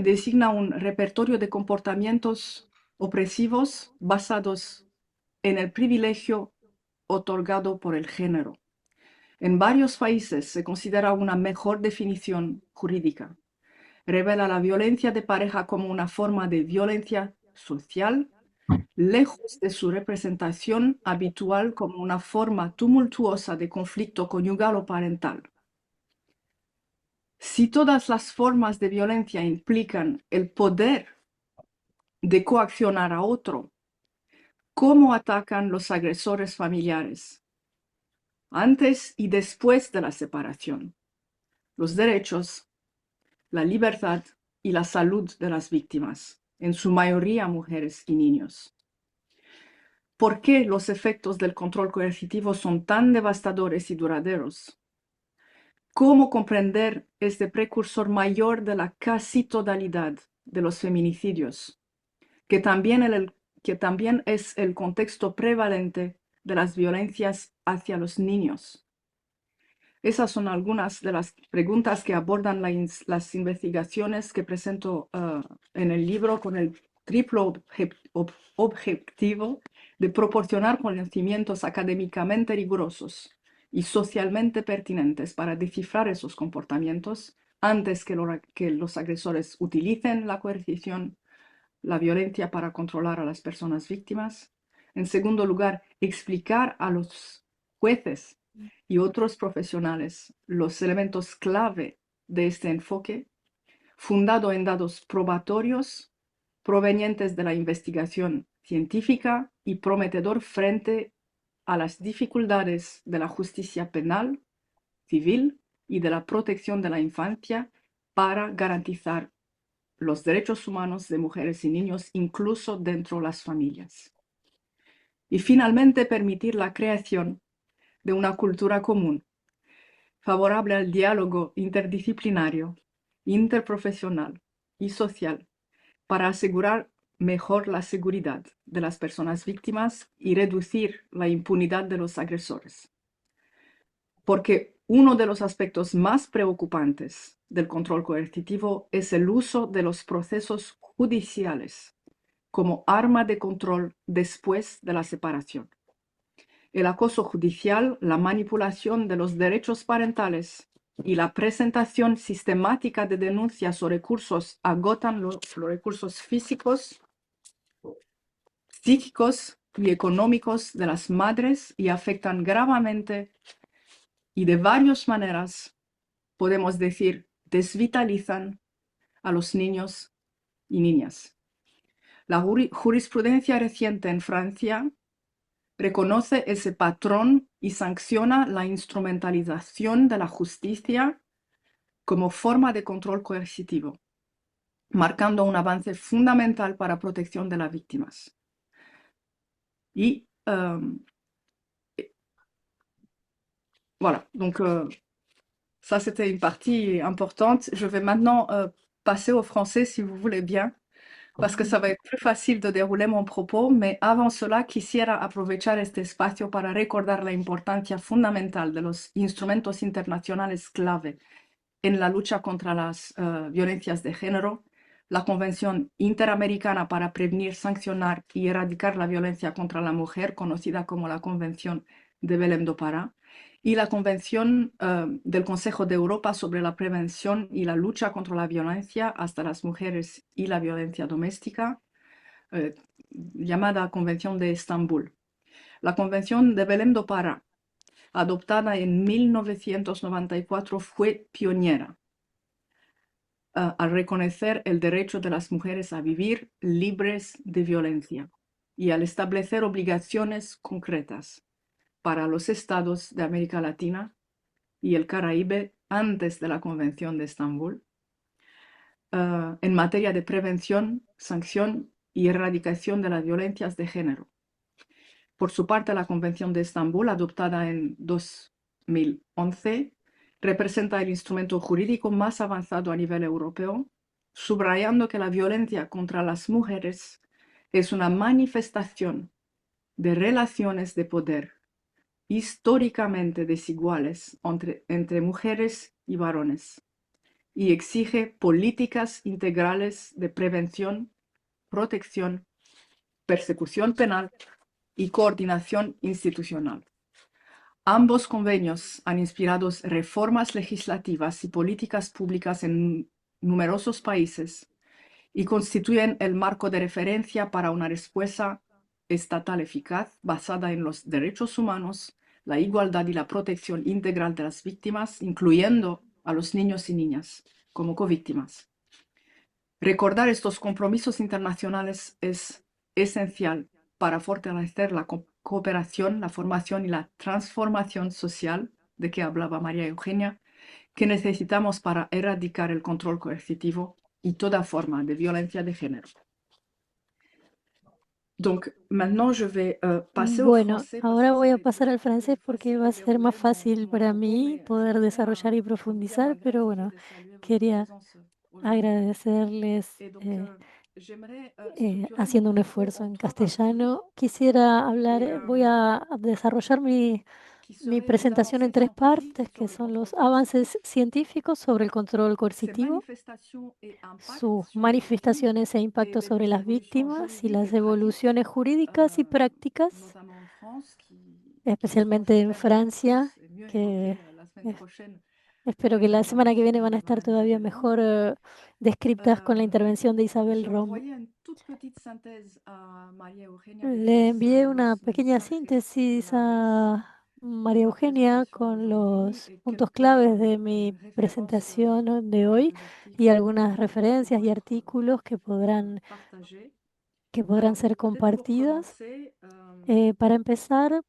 designa un repertorio de comportamientos opresivos basados en el privilegio otorgado por el género. En varios países se considera una mejor definición jurídica. Revela la violencia de pareja como una forma de violencia social, lejos de su representación habitual como una forma tumultuosa de conflicto conyugal o parental. Si todas las formas de violencia implican el poder de coaccionar a otro, ¿cómo atacan los agresores familiares? Antes y después de la separación, los derechos, la libertad y la salud de las víctimas, en su mayoría mujeres y niños. ¿Por qué los efectos del control coercitivo son tan devastadores y duraderos? ¿Cómo comprender este precursor mayor de la casi totalidad de los feminicidios, que también es el contexto prevalente de las violencias hacia los niños? Esas son algunas de las preguntas que abordan las investigaciones que presento en el libro con el triplo objetivo de proporcionar conocimientos académicamente rigurosos y socialmente pertinentes para descifrar esos comportamientos antes que los agresores utilicen la coercición, la violencia para controlar a las personas víctimas. En segundo lugar, explicar a los jueces y otros profesionales los elementos clave de este enfoque, fundado en datos probatorios provenientes de la investigación científica y prometedor frente a las dificultades de la justicia penal, civil y de la protección de la infancia para garantizar los derechos humanos de mujeres y niños, incluso dentro de las familias. Y finalmente, permitir la creación de una cultura común, favorable al diálogo interdisciplinario, interprofesional y social, para asegurar mejor la seguridad de las personas víctimas y reducir la impunidad de los agresores. Porque uno de los aspectos más preocupantes del control coercitivo es el uso de los procesos judiciales como arma de control después de la separación. El acoso judicial, la manipulación de los derechos parentales y la presentación sistemática de denuncias o recursos agotan los recursos físicos, psíquicos y económicos de las madres y afectan gravemente y de varias maneras, podemos decir, desvitalizan a los niños y niñas. La jurisprudencia reciente en Francia reconoce ese patrón y sanciona la instrumentalización de la justicia como forma de control coercitivo, marcando un avance fundamental para la protección de las víctimas. Et voilà, donc ça c'était une partie importante. Je vais maintenant passer au français si vous voulez bien, parce que ça va être plus facile de dérouler mon propos, mais avant cela quisiera aprovechar este espacio para recordar la importancia fundamental de los instrumentos internacionales clave en la lucha contra las violencias de género, la Convención Interamericana para Prevenir, Sancionar y Erradicar la Violencia contra la Mujer, conocida como la Convención de Belém do Pará, y la Convención del Consejo de Europa sobre la prevención y la lucha contra la violencia hasta las mujeres y la violencia doméstica, llamada Convención de Estambul. La Convención de Belém do Pará, adoptada en 1994, fue pionera al reconocer el derecho de las mujeres a vivir libres de violencia y al establecer obligaciones concretas para los estados de América Latina y el Caribe antes de la Convención de Estambul, en materia de prevención, sanción y erradicación de las violencias de género. Por su parte, la Convención de Estambul, adoptada en 2011, representa el instrumento jurídico más avanzado a nivel europeo, subrayando que la violencia contra las mujeres es una manifestación de relaciones de poder históricamente desiguales entre mujeres y varones, y exige políticas integrales de prevención, protección, persecución penal y coordinación institucional. Ambos convenios han inspirado reformas legislativas y políticas públicas en numerosos países y constituyen el marco de referencia para una respuesta estatal eficaz basada en los derechos humanos, la igualdad y la protección integral de las víctimas, incluyendo a los niños y niñas como covíctimas. Recordar estos compromisos internacionales es esencial para fortalecer la cooperación, la formación y la transformación social de que hablaba María Eugenia, que necesitamos para erradicar el control coercitivo y toda forma de violencia de género. Donc, maintenant, je vais passer au Bueno, français parce ahora que ça voy a va être pasar al beaucoup francés plus porque facile va de a ser más dérouler fácil mon para propos, mí mais poder desarrollar y je vous tiens profundizar, à pero gratitude bueno, de saluer votre quería présence aujourd'hui. agradecerles Et donc, j'aimerais structurer mon haciendo un propos esfuerzo en en trois parties castellano. Quisiera hablar, et voy a desarrollar qui mi seraient les presentación en avancées tres scientifiques partes, sur que le son contrôle los coercitif, avances científicos sobre el control ses coercitivo, manifestations et impacts sus sur les victimes manifestaciones e et impactos sobre les las évolutions víctimas y juridiques las et pratiques, evoluciones jurídicas y prácticas, notamment en France, qui seront, especialmente en j'espère, bien plus Francia, et mieux que évoquées la semaine prochaine espero que avec la semana que l'intervention viene de van a estar Madame todavía Delvaux. mejor descriptas con la intervención de Isabel J'ai Rom. envoyé une toute petite synthèse à María Eugenia de Le los envié una pequeña mensajes síntesis claves a de María ma Eugenia présentation con d'aujourd'hui los et puntos quelques claves de mi références presentación de à hoy des y articles algunas qui referencias vont y être artículos partagés. que podrán Alors, ser peut-être pour compartidas. commencer, Para empezar,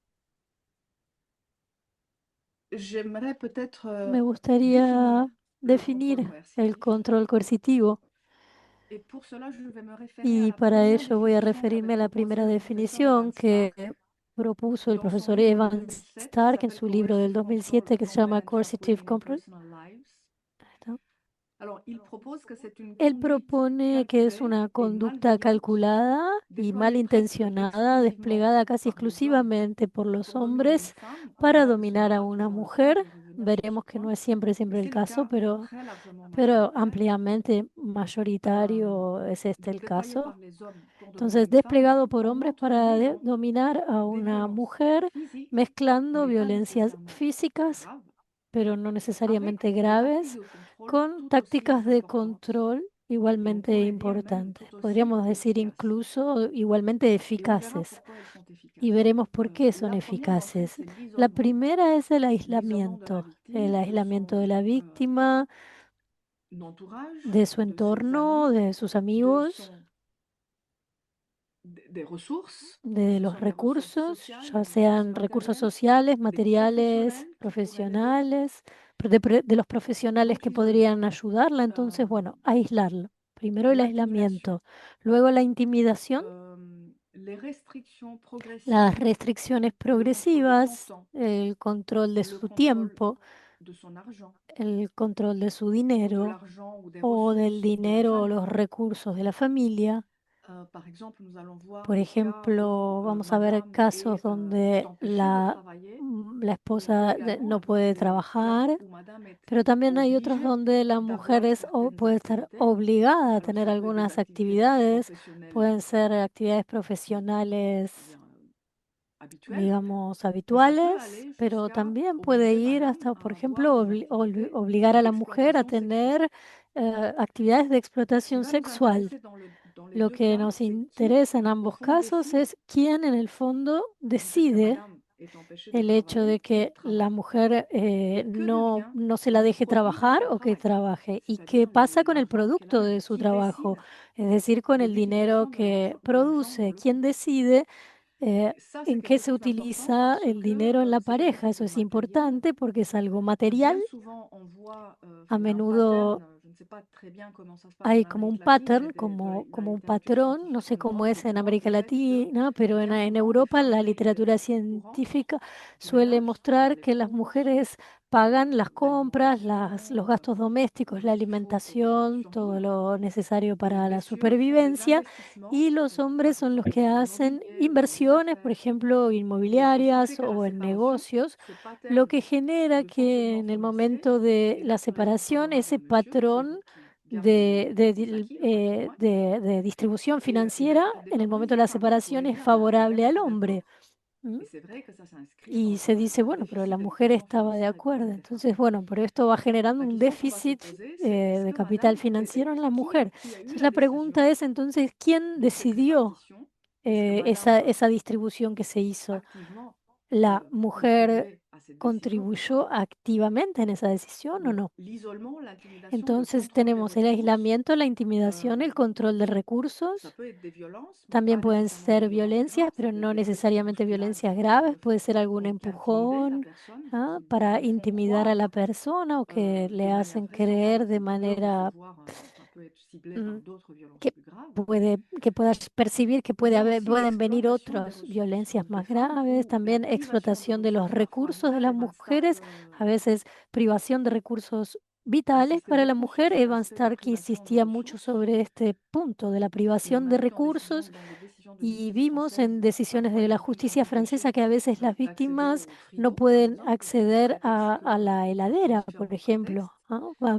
j'aimerais peut-être me définir gustaría le contrôle definir el coercitif. control coercitivo. Et pour cela, je vais me référer à Y la para première ello voy a définition referirme qu'avait a la proposée primera le professeur Evan definición que Stark propuso el dans son profesor livre de Evan 2007 qui Stark en s'appelle su libro del Coercive Control, 2007 que se llama Compare and Coercitive Tranquility in Control. Personal Lives. Alors, il propose que c'est une Él conduite propone que es calculée una et conducta malveillante calculada y déployée presque malintencionada, exclusivement desplegada casi par les hommes exclusivamente por los pour dominer une hombres femme. On para verra que ce n'est dominar a pas una toujours le cas, je mujer. vais revenir sur ce Veremos que point, no es siempre, mais siempre el c'est le caso, cas très largement pero majoritaire, ampliamente mayoritario es este donc el déployée caso. par les hommes pour dominer Entonces, une femme, desplegado por en hombres para entraînant dominar a des una violences mujer, physiques, mezclando mais pas violencias nécessairement físicas, graves, pero no avec necesariamente des tactiques graves, de contrôle con tout aussi tácticas de importantes. control Et on igualmente pourrait dire même importantes. tout aussi Podríamos decir efficaces. incluso igualmente Et on verra eficaces. pourquoi elles sont Y efficaces. veremos por qué son La première d'entre elles, eficaces. c'est La l'isolement. primera es L'isolement de la el victime, aislamiento de la víctima, entourage, de su de ses entorno, amis, de sus de amigos, son, des ressources, que de ce los sont des ressources recursos, sociales, ya des ressources sean recursos matérielles, sociales, des materiales, professionnels qui pourraient l'aider. profesionales, de los profesionales Donc que l'isolement. podrían ayudarla. Entonces, bueno, aislarlo. Primero el L'intimidation. aislamiento, luego la intimidación, Les restrictions las progressives, restricciones le contrôle de son progresivas, temps, el control de le su contrôle tiempo, de son argent el control de su ou de dinero l'argent ou des o del ressources de la dinero o famille. los recursos de la familia. Par exemple, nous allons voir Por des cas où ejemplo, vamos a ver madame casos est donde empêchée de travailler, la ou on peut esposa également no avoir puede des cas trabajar, où madame est pero también hay otros obligée donde la mujer d'avoir certaines puede estar activités. obligada a Alors tener ça peut être des algunas activités actividades, professionnelles, pueden ser actividades on va profesionales, dire, habituelles, digamos, mais ça peut habituales, aller pero jusqu'à también puede obliger ir madame hasta, por à avoir ejemplo, des activités obligar a la mujer a d'exploitation sexuelle. tener actividades de Ce qui explotación va nous sexual. intéresser dans les Lo deux que cas, nos c'est qui, interesa en au ambos fond, casos décide es quién en el fondo du fait que decide madame est empêchée de el hecho de travailler, qu'il que la travaille, mujer et que devient no se la le deje produit de trabajar son o que travail, trabaje y qué c'est-à-dire pasa con el l'argent qu'elle producto de amène, su qui trabajo, décide es decir, con de el dinero l'utilisation que de l'argent dans produce, le quién couple. decide Ça, c'est en quelque qué se chose d'important utiliza parce el que dinero en la c'est quelque pareja. chose Eso de es matériel. importante porque es algo material. Bien souvent, on voit, A il y a un pattern, menudo je ne sais pas très bien comment ça se passe en hay como un Amérique latine, mais pattern, de la como un littérature patrón, no scientifique sé en cómo Europe, je es en crois América peut-être que Latina, pero bien en souvent, les Europa femmes la arrivent literatura au courant científica du suele mariage, dans mostrar les que las prénuptiales, mujeres pagan las compras, los gastos domésticos, la alimentación, todo lo necesario para la supervivencia, y los hombres son los que hacen inversiones, por ejemplo, inmobiliarias o en negocios, lo que genera que en el momento de la separación ese patrón de distribución financiera en el momento de la separación es favorable al hombre. ¿M? Et c'est vrai que ça s'inscrit Y se dice, dans un bueno, pero la déficit mujer d'investissement estaba de financier acuerdo. des femmes. Entonces, bueno, pero esto va generando La un question qu'on va se déficit poser, c'est est-ce de que capital madame, financiero en la mujer. qui a eu Entonces, la la pregunta décision es entonces, ¿quién de cette decidió répartition? Est-ce que esa, madame esa distribución que se hizo? activement ¿La mujer contribuait à cette décision ou pas? contribuyó activamente en esa decisión o Donc no? l'isolement, l'intimidation, le Entonces contrôle des tenemos el ressources, aislamiento, la intimidación, el control de ça recursos. peut être des violences, mais También pas pueden nécessairement des ser violences violencias, graves. Ça pero peut être no des gestes de necesariamente bousculade, violencias de graves. Puede ser façon algún qu'intimider la empujón, personne, ¿ah? qui Para lui font intimidar a la croire persona o que le de manière hacen creer vraisemblable de qu'ils peuvent manera recevoir, ça peut être ciblé mm, par d'autres violences que plus graves. que puedas percibir que Il y a aussi pueden venir l'exploitation des otras ressources violencias des más femmes graves, ou la también privation de explotación de los ressources parfois recursos de vitales. las Et ben ça, mujeres, a veces privación de recursos vitales insistait para la beaucoup sur mujer. cet Evan aspect de Stark privation de insistía mucho ressources. sobre este punto de la Et on privación a de vu recursos. dans les décisions de Y justice vimos en françaises, decisiones parfois de il la était plus justicia francesa empêché que a veces las d'accéder víctimas au no frigo, par pueden exemple, sous acceder prétexte a la sous heladera, por différents ejemplo, prétextes. ¿ah? Et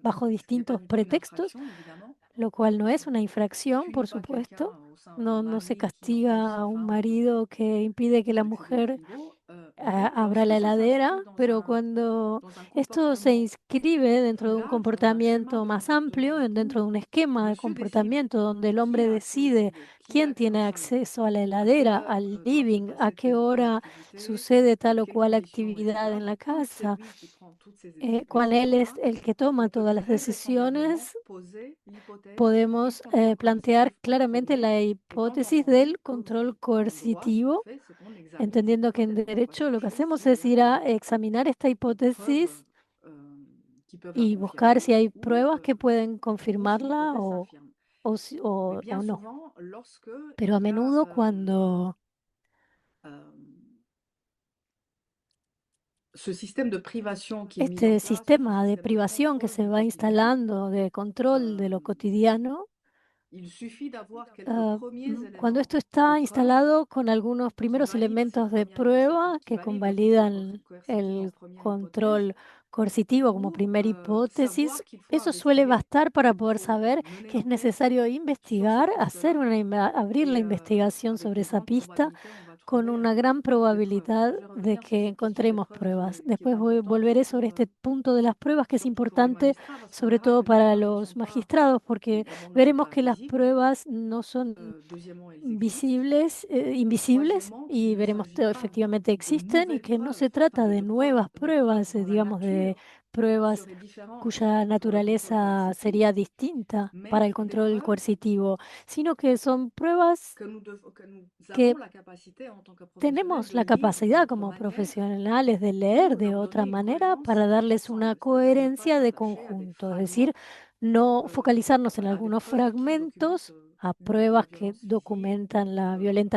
Bajo ce qui n'est pas distintos du tout une pretextos, infraction, évidemment. lo cual no On es una ne infracción, punit por pas supuesto. quelqu'un, un No se mari ou son enfant ou castiga sa a un femme marido que impide que la d'accéder au mujer frigo, mais abra lorsque la ça heladera, s'inscrit pero cuando dans un esto se comportement inscribe dentro plus de un large, dans un schéma comportamiento de más comportement amplio, dentro où de un esquema de monsieur décide comportamiento donde el qui hombre a accès au decide frigo, qui a quién accès au tiene salon, acceso a la à quelle heladera, heure al doit se living, a passer qué telle ou telle hora activité, sucede dans tal o quelles cual conditions, actividad etc. en la Donc tout c'est casa, lui qui prend toutes ces cuál él es décisions-là. el que toma On peut todas las très vraisemblablement decisiones. poser l'hypothèse du Podemos contrôle plantear coercitif claramente contrôlé, la étant hipótesis entendu del qu'aussi, control en droit, ce qu'on coercitivo, fait, c'est qu'on examine cette entendiendo que en hypothèse. On va derecho lo que chercher hacemos s'il y es a ir a examinar esta des preuves hipótesis qui peuvent la y buscar confirmer si hay ou pruebas que pueden la fausse confirmarla hypothèse s'affirme. Mais bien o no. souvent, lorsque Pero a il y a menudo cuando euh, ce système de privation qui est mis en este place ou ce sistema de système de privación que contrôle se du va quotidien, instalando, de control de lo euh, cotidiano, il suffit d'avoir quelques premiers cuando éléments esto de está preuve instalado con algunos qui primeros valide cette elementos de première hypothèse, prueba qui que valide le contrôle convalidan coercitif en el première hypothèse, control coercitivo como pour primera hipótesis, savoir qu'il faut eso suele investiguer, bastar para qu'il poder faut saber mener que es l'enquête necesario sur cette investigar, piste-là. abrir la Et investigación avec sobre de esa grandes pista probabilités, on va con trouver una gran des preuves. probabilidad Je vais de revenir sur que cette question des encontremos preuves pruebas. qui est Después importante, volveré sobre este punto de las pruebas que es surtout pour les importante, magistrats, parce qu'on sobre verra todo que les para preuves ne los sont pas, magistrados, porque d'abord, ne sont veremos pas que las visibles. pruebas no son Deuxièmement, elles existent. Et invisibles, troisièmement, qu'il y ne veremos s'agit que pas efectivamente de existen y nouvelles que no preuves, se enfin trata de nuevas de preuves pruebas, dont la digamos, de nature pruebas serait différente cuya pour le contrôle naturaleza sería coercitif, distinta para mais el des control preuves coercitivo, sino que son pruebas que nous que avons la capacité en tant que professionnels tenemos de la lire d'une capacidad autre como manière profesionales de pour leer de leur otra donner une manera cohérence para darles una d'ensemble, c'est-à-dire ne pas coherencia de s'attacher à des conjunto, es decir, fragments, no focalizarnos en à des algunos preuves qui documentent fragmentos, a la pruebas que violence physique documentan ou la autre type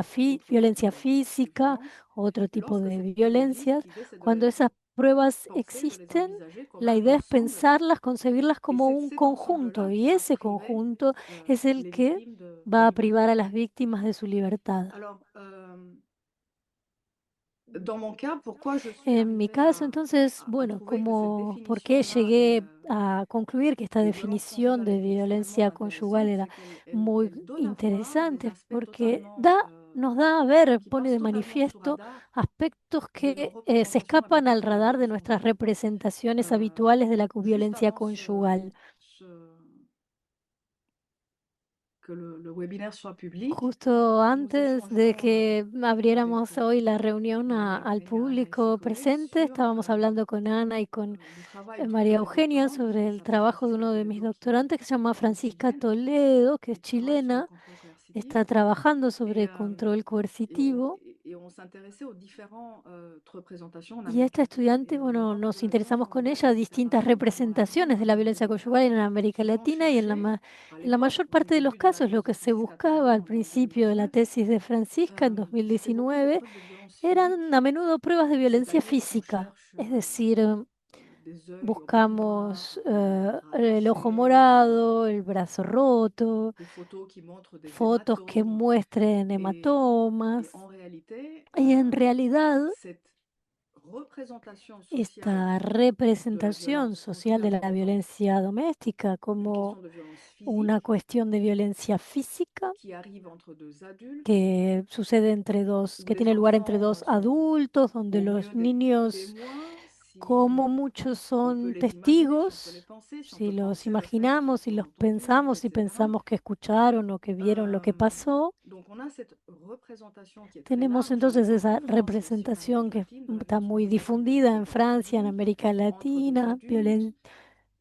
violencia de física, violence, otro tipo lorsque de ces preuves existent, violencias. l'idée c'est de Cuando les esas pruebas penser, de les existen, envisager comme la un idea es ensemble, pensarlas, concebirlas et como un c'est conjunto, ensemble-là qui y va ese priver conjunto es el les que victimes de va a privar liberté. a las víctimas de su libertad. Alors, dans mon cas, pourquoi je suis En mi arrivée caso, entonces, à bueno, trouver que cette ¿por qué définition-là llegué a concluir que esta des violences definición conjugales de était extrêmement violencia conyugal intéressante, era c'est qu'elle muy elle donne à voir des interesante? aspects Porque totalement, nos da a ver, qui pone passent de totalement sous manifiesto radar aspectos de nos que se représentations escapan al habituelles de la radar de violence nuestras conjugale. representaciones Euh, habituales de la Juste violencia avant conyugal. ce- que le webinaire soit public, Justo nous antes de échangions que avec abriéramos hoy la reunión Maria al Eugenia, Anna et ses público collègues presente, sur estábamos hablando con Ana y con le travail d'une de María mes Eugenia doctorantes sobre qui el s'appelle trabajo de Francisca uno de mis Toledo, doctorantes que se llama qui est Francisca chilienne Toledo, que es et qui travaille sur le chilena, contrôle coercitif. está trabajando Et, sobre control et, on- coercitivo. on s'intéressait aux différentes représentations en Y Amérique esta latine. estudiante, Et en bueno, Europe nos interesamos globalement, con ella a c'était distintas pareil. On a representaciones de la vraiment violencia conyugal en América justement Latina y cherché à en la l'époque, mayor au parte de los début de la casos lo que cause se Pis buscaba al Catalan en principio de la 2019, tesis de Francisca en c'était beaucoup des 2019 preuves de violence eran physique, a menudo pruebas de violencia c'est-à-dire qu'on física, cherche es decir, des œils au beurre noir, buscamos des bras el ojo arrachés, morado, el brazo roto, des photos qui montrent des fotos que hématomes. muestren Et, et hematomas. en réalité, Y en realidad, cette représentation sociale esta de la representación violence quand elle social de la aborde violencia doméstica une como question de violence una physique cuestión de violencia física qui arrive entre deux adultes, que sucede entre dos, où que les tiene lugar entre enfants dos sont adultos, donde au los mieux des niños témoins, si como muchos on peut son les imaginer, si on peut les testigos, penser, si on si peut los penser le fait qu'ils imaginamos, si ont los entendu, pensamos, si etc. pensamos que escucharon o que vieron lo que pasó, Donc on a cette représentation qui est très tenemos large, à entonces l'époque en esa France et aussi en representación Amérique que latine, de la está notion muy de violence difundida en sexuelle Francia, en physique América entre deux Latina, adultes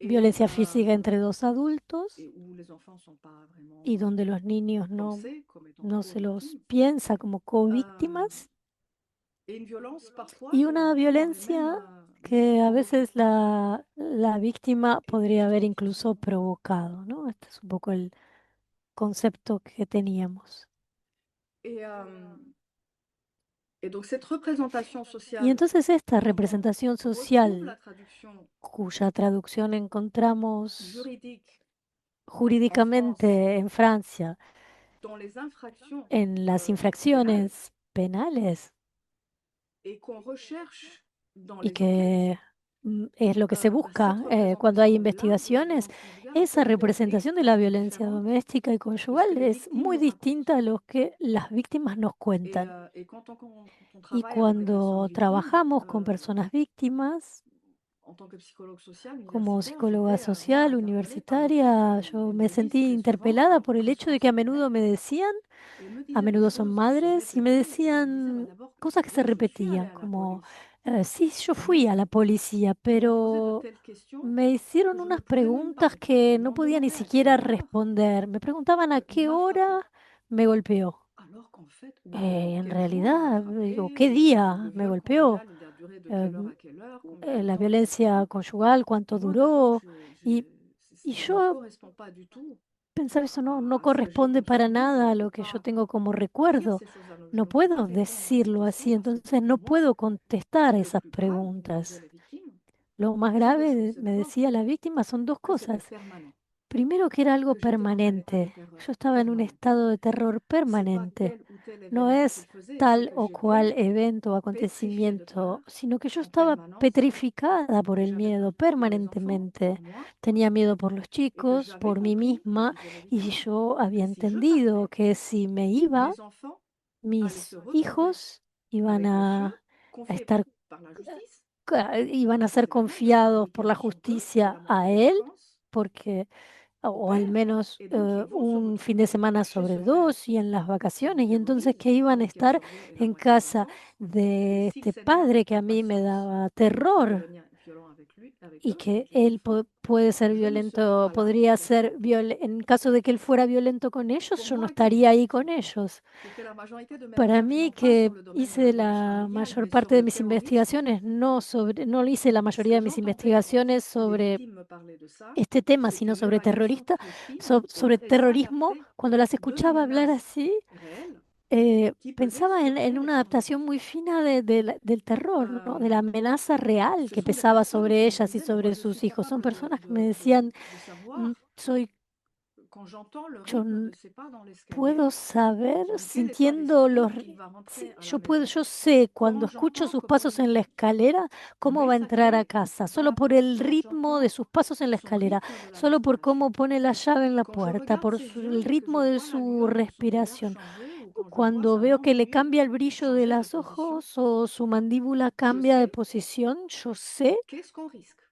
et, violencia física entre dos adultos, et où les enfants ne sont pas y vraiment donde los niños pensés comme étant no se los co-victimes. piensa como Euh, covíctimas, et une violence parfois y que les una enfants auraient même violencia que a provoquée. veces la víctima Et c'est podría haber justement incluso provocado, ¿no? Este es un poco el concepto que teníamos. et, et donc cette représentation Y sociale entonces esta dont on representación retrouve la social, traduction cuya traducción encontramos juridique en France jurídicamente en Francia, dans les infractions en las pénales infracciones penales, et qu'on recherche dans y les enquêtes, que es lo que se cette busca cuando hay représentation-là de la investigaciones, violence conjugale, en esa fait, elle est representación de la extrêmement violencia différente doméstica y de ce que conyugal les es victimes muy nous racontent. distinta a lo que las víctimas nos cuentan. Et quand on Y travaille avec des personnes cuando victimes, trabajamos con personas víctimas, en tant que psychologue social como universitaire, psicóloga j'étais moi social interpellée par le fait universitaria, yo qu'elles me me disent sentí très souvent interpelada por el qu'elles hecho sont de que a enceinte, menudo me decían, et elles me a disaient des menudo son choses qui se madres, y me répétaient, et elles me disaient, bah, decían d'abord, cosas que se oui, je suis allée repetían, à la como, police, sí, yo fui mais a la policía, ils m'ont posé de pero telles questions me que hicieron je ne unas pouvais même pas preguntas répondre. que Ils no m'ont podía ni demandé à siquiera quelle heure responder. Me preguntaban a il qué m'a frappé. hora me golpeó. Alors qu'en fait, ou alors En quel jour il m'a realidad, digo, frappé, ¿qué ou día le me viol golpeó? conjugal, il a duré de Eh, quelle heure à quelle heure, combien de la temps, etc. violencia conyugal, cuánto Moi, d'abord, duró. Y, y ça ne yo correspond pas du tout pensaba, eso no à ce que j'ai corresponde comme para souvenir. Je nada ne a peux lo que yo pas tengo como dire recuerdo. ces choses-là. Je No ne peux pas puedo répondre à ces decirlo así, questions parce que entonces pour no moi, puedo contestar le esas plus grave, me disaient preguntas. les victimes, Lo más c'est deux choses. grave, C'est me d'abord decía la víctima, son dos que c'était cosas. permanent, Primero, que era algo que j'étais dans un état de permanente. terreur Yo estaba en un permanent. estado de terror C'est pas permanente. tel ou tel No événement qu'il es faisait, c'est tal que o cual j'étais evento o pétrifiée de acontecimiento, peur sino que yo en estaba permanence, petrificada por que el j'avais miedo peur pour les enfants, pour permanentemente. moi, Tenía miedo por los et que chicos, j'avais por mí compris, me misma, disaient les y victimes, yo había que si je entendido partais, que si me iba, mes enfants allaient se mis retrouver hijos iban avec monsieur, a confiés estar, par la justice, iban a parce que ser c'est la même, parce qu'en confiados por vérité, la ne sont que la justicia a moitié des él, vacances porque au o al père, menos et donc ils vont se un fin de retrouver semana chez sobre ce père dos y en las qui les vacaciones, y entonces terrorise, que iban a lequel estar surveille la en moitié des casa vacances, et de s'il este s'énerve et padre que a qu'en mí me patience, daba il peut terror devenir violent avec y eux, que avec les él enfants, puede ser je ne serai violento, pas là podría pour ça. ser en caso de que él fuera violento con ellos, Pour yo no moi, qui estaría ahí con ellos. fait la majorité de mes Para recherches, mí, non pas sur que le domaine de la hice violence la familiale, mayor mais sur parte de le mis terrorisme, investigaciones, no hice la mayoría ce que de mis j'entendais quand investigaciones des sobre victimes me parlaient de ça, este tema, c'est sino que sobre l'évaluation terrorista, très fine et sobre très terrorismo, adaptée cuando las de la escuchaba hablar menace así, réelle qui pesait pensaba sur en elle et una son adaptación enfant. muy fina del terror, ¿no? De la Euh, amenaza real Ce que sont des pesaba personnes sobre qui me ellas y disaient, mais moi sobre je suis sus hijos. Son capable personas que me decían, de savoir, soy, quand j'entends le yo rythme de ses pas dans l'escalier, puedo saber, dans quel état sintiendo d'esprit il va rentrer à la maison, yo sé cuando quand escucho j'entends sus pasos comment en la escalera, il cómo met va a sa entrar a clé casa, dans solo la por porte, el quand ritmo de j'entends sus pasos en la son escalera, rythme de la solo por cómo respiration. pone la llave en la Quand je puerta, regarde por ses el yeux et que je ritmo de vois la su lueur de son regard respiración. changer, ou quand je vois Cuando sa veo que le mandibule cambia el brillo de changer de los position, ojos o su mandíbula je cambia de sais posición, yo sé qu'est-ce qu'on risque.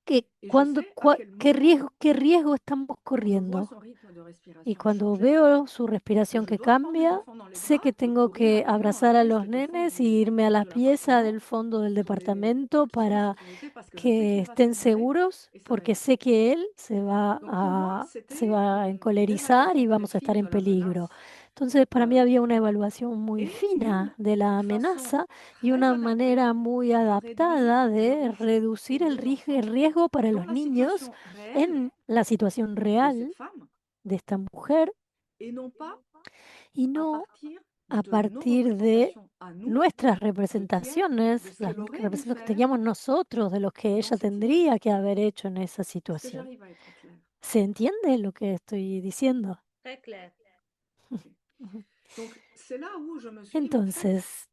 que Et je sais à quel moment, qué riesgo estamos quand je vois corriendo. son rythme de Y respiration cuando changer, veo su que respiración je que dois prendre mes cambia, enfants dans les sé bras que et tengo courir que avec eux dans la abrazar a pièce los qui est au fond nenes y irme a la de pieza l'appartement del fondo del pour departamento qu'ils soient en para sécurité parce que je sais que qu'il va estén s'énerver seguros, et ça va porque être sé pire. que él Donc pour moi, se c'était va a une encolerizar évaluation y très vamos a estar fine en de la peligro. menace Entonces, para mí Euh, había una evaluación muy et fina une de la façon amenaza y très una adaptée manera muy de réduire adaptada le de risque reducir pour el les enfants riesgo para dans los la niños situation réelle en la situación de cette real femme de esta mujer et non pas y à no partir a de nos partir de représentations à nous nuestras de qui est, de representaciones, ce las qu'elle aurait dû representaciones que faire teníamos nosotros de lo que dans ella cette situation. tendría que haber hecho en esa Est-ce que situación. j'arrive à être claire? ¿Se entiende lo que estoy diciendo? Très clair. Ok. Ujú. Donc c'est là où je me suis dit, mais en fait, Entonces,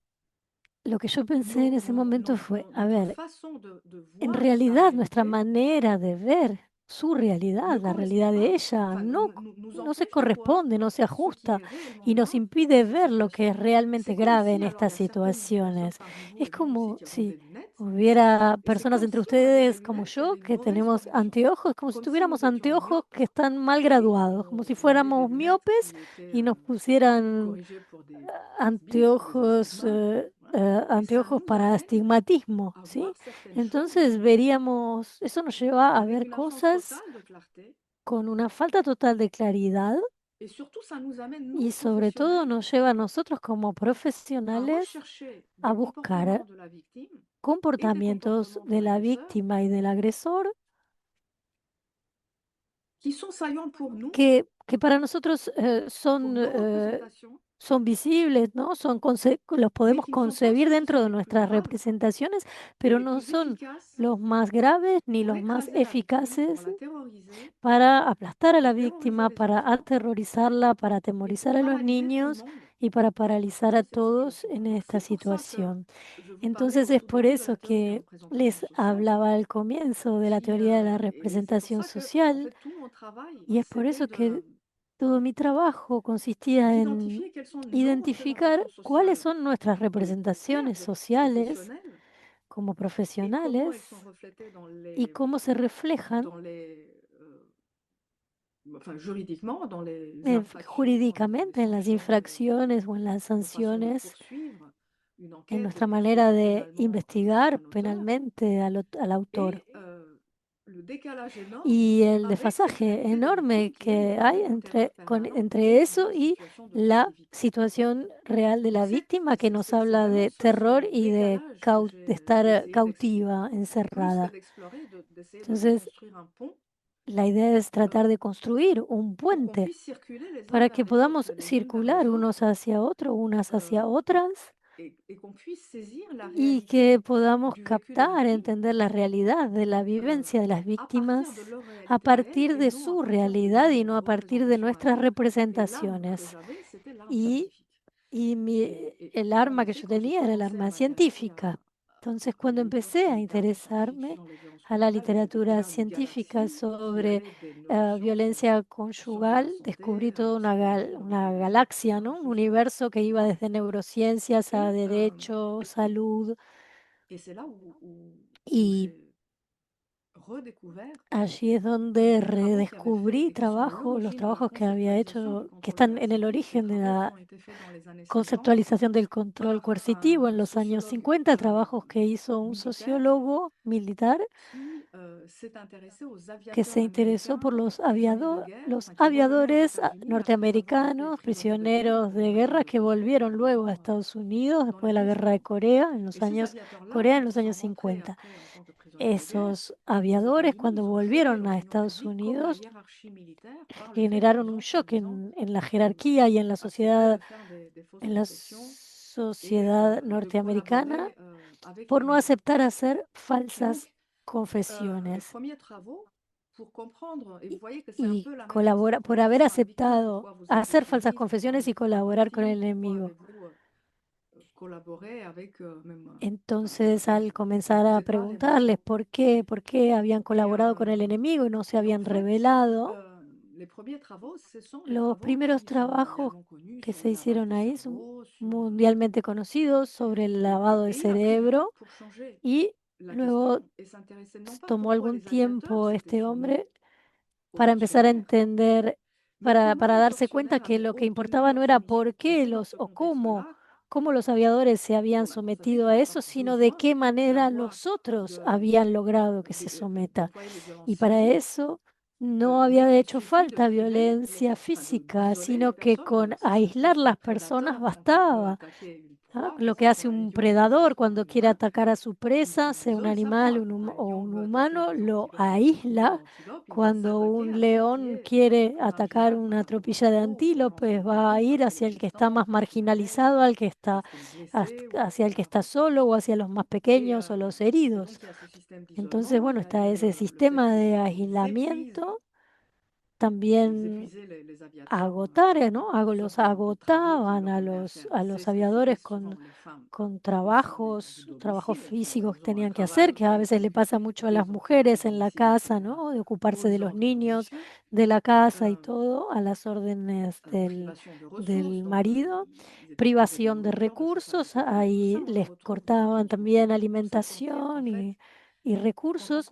lo que yo pensé en ese momento fue, a notre ver, façon de en voir sa realidad nuestra réalité manera de ver su ne realidad, la correspond realidad de pas, ella, enfin, nous no se empêche de voir corresponde, no se ce qui ajusta est réellement y nos grave impide dans cette ver lo que situation. es realmente C'est comme grave si, en alors il estas y a certaines personnes situaciones. parmi vous Es et moi aussi como qui avons si des lunettes, hubiera et c'est personas comme entre si on avait des ustedes como lunettes qui avaient yo une que mauvaise tenemos correction, anteojos, como si comme si tuviéramos nous étions anteojos que myopes están mal et graduados, como si qu'on avait des fuéramos lunettes miopes qui étaient y nos pusieran corrigées pour des presbytes ou des anteojos, astigmates. Voilà. Et ça anteojos nous para amène astigmatismo, à ¿sí? voir certaines choses Entonces veríamos, eso nos lleva a avec ver une absence cosas totale de clarté. con una falta total de claridad Et surtout, ça nous amène, nous, y sobre todo professionnels, nos lleva a nosotros como à profesionales rechercher a des buscar comportements de la victime et des comportamientos comportements de de la l'agresseur víctima y del agresor qui sont saillants pour nous que para nosotros pour nos représentations, son visibles, ¿no? Los mais podemos qui ne sont pas concebir ceux qui dentro sont de les plus nuestras graves representaciones, et pero les no plus son efficaces los más graves ni pour los más écraser la victime, pour eficaces la terroriser, para aplastar a pour la terroriser víctima, les para enfants aterrorizarla, para et pour atemorizar a los paralyser tout le niños monde y para paralizar a dans cette todos situation. en Donc esta c'est pour ça que situación. je vous parlais Entonces es tout au por début de la eso théorie de la que représentation les sociale, hablaba al comienzo de la qui, teoría de la et c'est pour representación ça que, en social fait, tout mon travail, y es por c'était eso que todo mi trabajo consistía en d'identifier quelles sont nos identificar représentations cuáles sociales son nuestras de tiers, representaciones de sociales professionnels, como et comment elles sont profesionales reflétées y cómo se reflejan dans les enfin, juridiquement, dans les infractions, les jurídicamente en las sanctions, infracciones o en las nos façons de sanciones, poursuivre une en enquête et nuestra poursuivre manera de pénalement investigar un auteur. penalmente al autor. Et le décalage énorme Y el avec cette desfasaje réalité des victimes enorme qui, elle, est que hay devenue mon terreur permanent entre et ma eso y situation de la victime. situación real de Donc la víctima que nos c'est habla vraiment de terror ce y décalage que de j'ai estar essayé cautiva, plus que encerrada. d'explorer, d'essayer de Entonces, construire un pont la idea es tratar euh, de construir un pour qu'on puente puisse circuler les uns para vers que les podamos autres, les unes vers les circular unos autres, hacia otros, unas euh, hacia et, otras, et qu'on puisse saisir la y que réalité podamos du vécu des captar, victimes entender la realidad de la euh, vivencia de las à partir de víctimas leur a réalité à elles partir et de non à su partir de realidad y nos no a partir de représentations à nuestras nous. Et l'arme que representaciones. j'avais, c'était l'arme Y, scientifique. el En arma que effet, yo quand j'ai tenía era el commencé à arma m'intéresser científica. Entonces, à cuando la empecé a littérature interesarme fiction, les violences a la conjugales, j'ai literatura découvert une científica galaxie qui sobre allait des neurosciences violencia sur de la conyugal, descubrí santé à la toda psychologie, à una l'oncologie, galaxia, etc., ¿no? Un jusqu'à universo que iba moi. desde neurociencias a Et, derecho, salud. c'est là où Y j'ai redécouvert allí es donde les travaux qui avaient fait redescubrí et qui sont à los l'origine de la trabajos que había conceptualisation du hecho, que contrôle están en el coercitif, des origen de travaux qui la ont été faits dans les années 50 conceptualización del control par coercitivo en un los años sociologue 50, trabajos que hizo un militaire sociólogo militar qui s'est intéressé aux que aviateurs se interesó américains por prisonniers de guerre, los enfin qui revenaient aux aviadores États-Unis après avoir été norteamericanos, prisonniers de guerre prisioneros de pendant la guerre guerra de que Corée, volvieron luego a Estados Unidos dans después de les la années guerra de 50. Corea, en Et los ces años aviateurs-là, Corea en quand los ils sont años rentrés 50. après en tant que prisonniers de guerre Esos aux aviadores, États-Unis, cuando ils ont choqué volvieron a l'opinion Estados publique comme la Unidos, hiérarchie militaire par le fait generaron qu'ils un ont, shock soi-disant, en la jerarquía y en la accepté de sociedad, faire des fausses en la confessions et sociedad de norteamericana collaborer avec por no l'ennemi. aceptar hacer falsas Donc, les confesiones premiers travaux pour comprendre, et vous voyez que c'est un y peu la même colabora histoire por quand on haber dit à une victime aceptado pourquoi vous êtes hacer falsas extrémiste, pourquoi confesiones vous y n'êtes pas colaborar con victime, el pourquoi enemigo. avez-vous collaboré avec même, enfin, Entonces, al comenzar vous a n'êtes pas révélé. preguntarles por qué habían Et, colaborado con el enemigo y no se et en habían fait, revelado, les premiers travaux, ce sont les los travaux primeros qui sont trabajos mondialement connus que sur se le lavage hicieron du ahí son cerveau, sur, mundialmente conocidos sobre el lavado de et il a pris du temps cerebro pour changer y la luego question et s'intéresser non pas tomó pourquoi algún les aviateurs tiempo s'étaient este soumis hombre aux para empezar a tortionnaires, entender, mais comment para les darse cuenta tortionnaires que avaient lo que obtenu importaba no leur era soumission. por Et qué c'est dans ce o contexte-là cómo los aviadores se habían qu'on a constaté sometido qu'il a n'y avait pas eso, sino de besoin qué manera d'avoir los otros de, habían logrado que se someta. d'employer les violences Y para physiques eso no había hecho falta violencia física, sino que con aislar las personas bastaba. ¿Ah? Lo que hace un predador cuando quiere atacar a su presa, sea un animal o un humano, lo aísla. Cuando un león quiere atacar una tropilla de antílopes, va a ir hacia el que está más marginalizado, al que está hacia el que está solo o hacia los más pequeños o los heridos. Entonces, bueno, está ese sistema de aislamiento también agotar, ¿no? Los agotaban a los aviadores con trabajos físicos que tenían que hacer, que a veces le pasa mucho a las mujeres en la casa, ¿no? De ocuparse de los niños, de la casa y todo, a las órdenes del marido. Privación de recursos, ahí les cortaban también alimentación y recursos.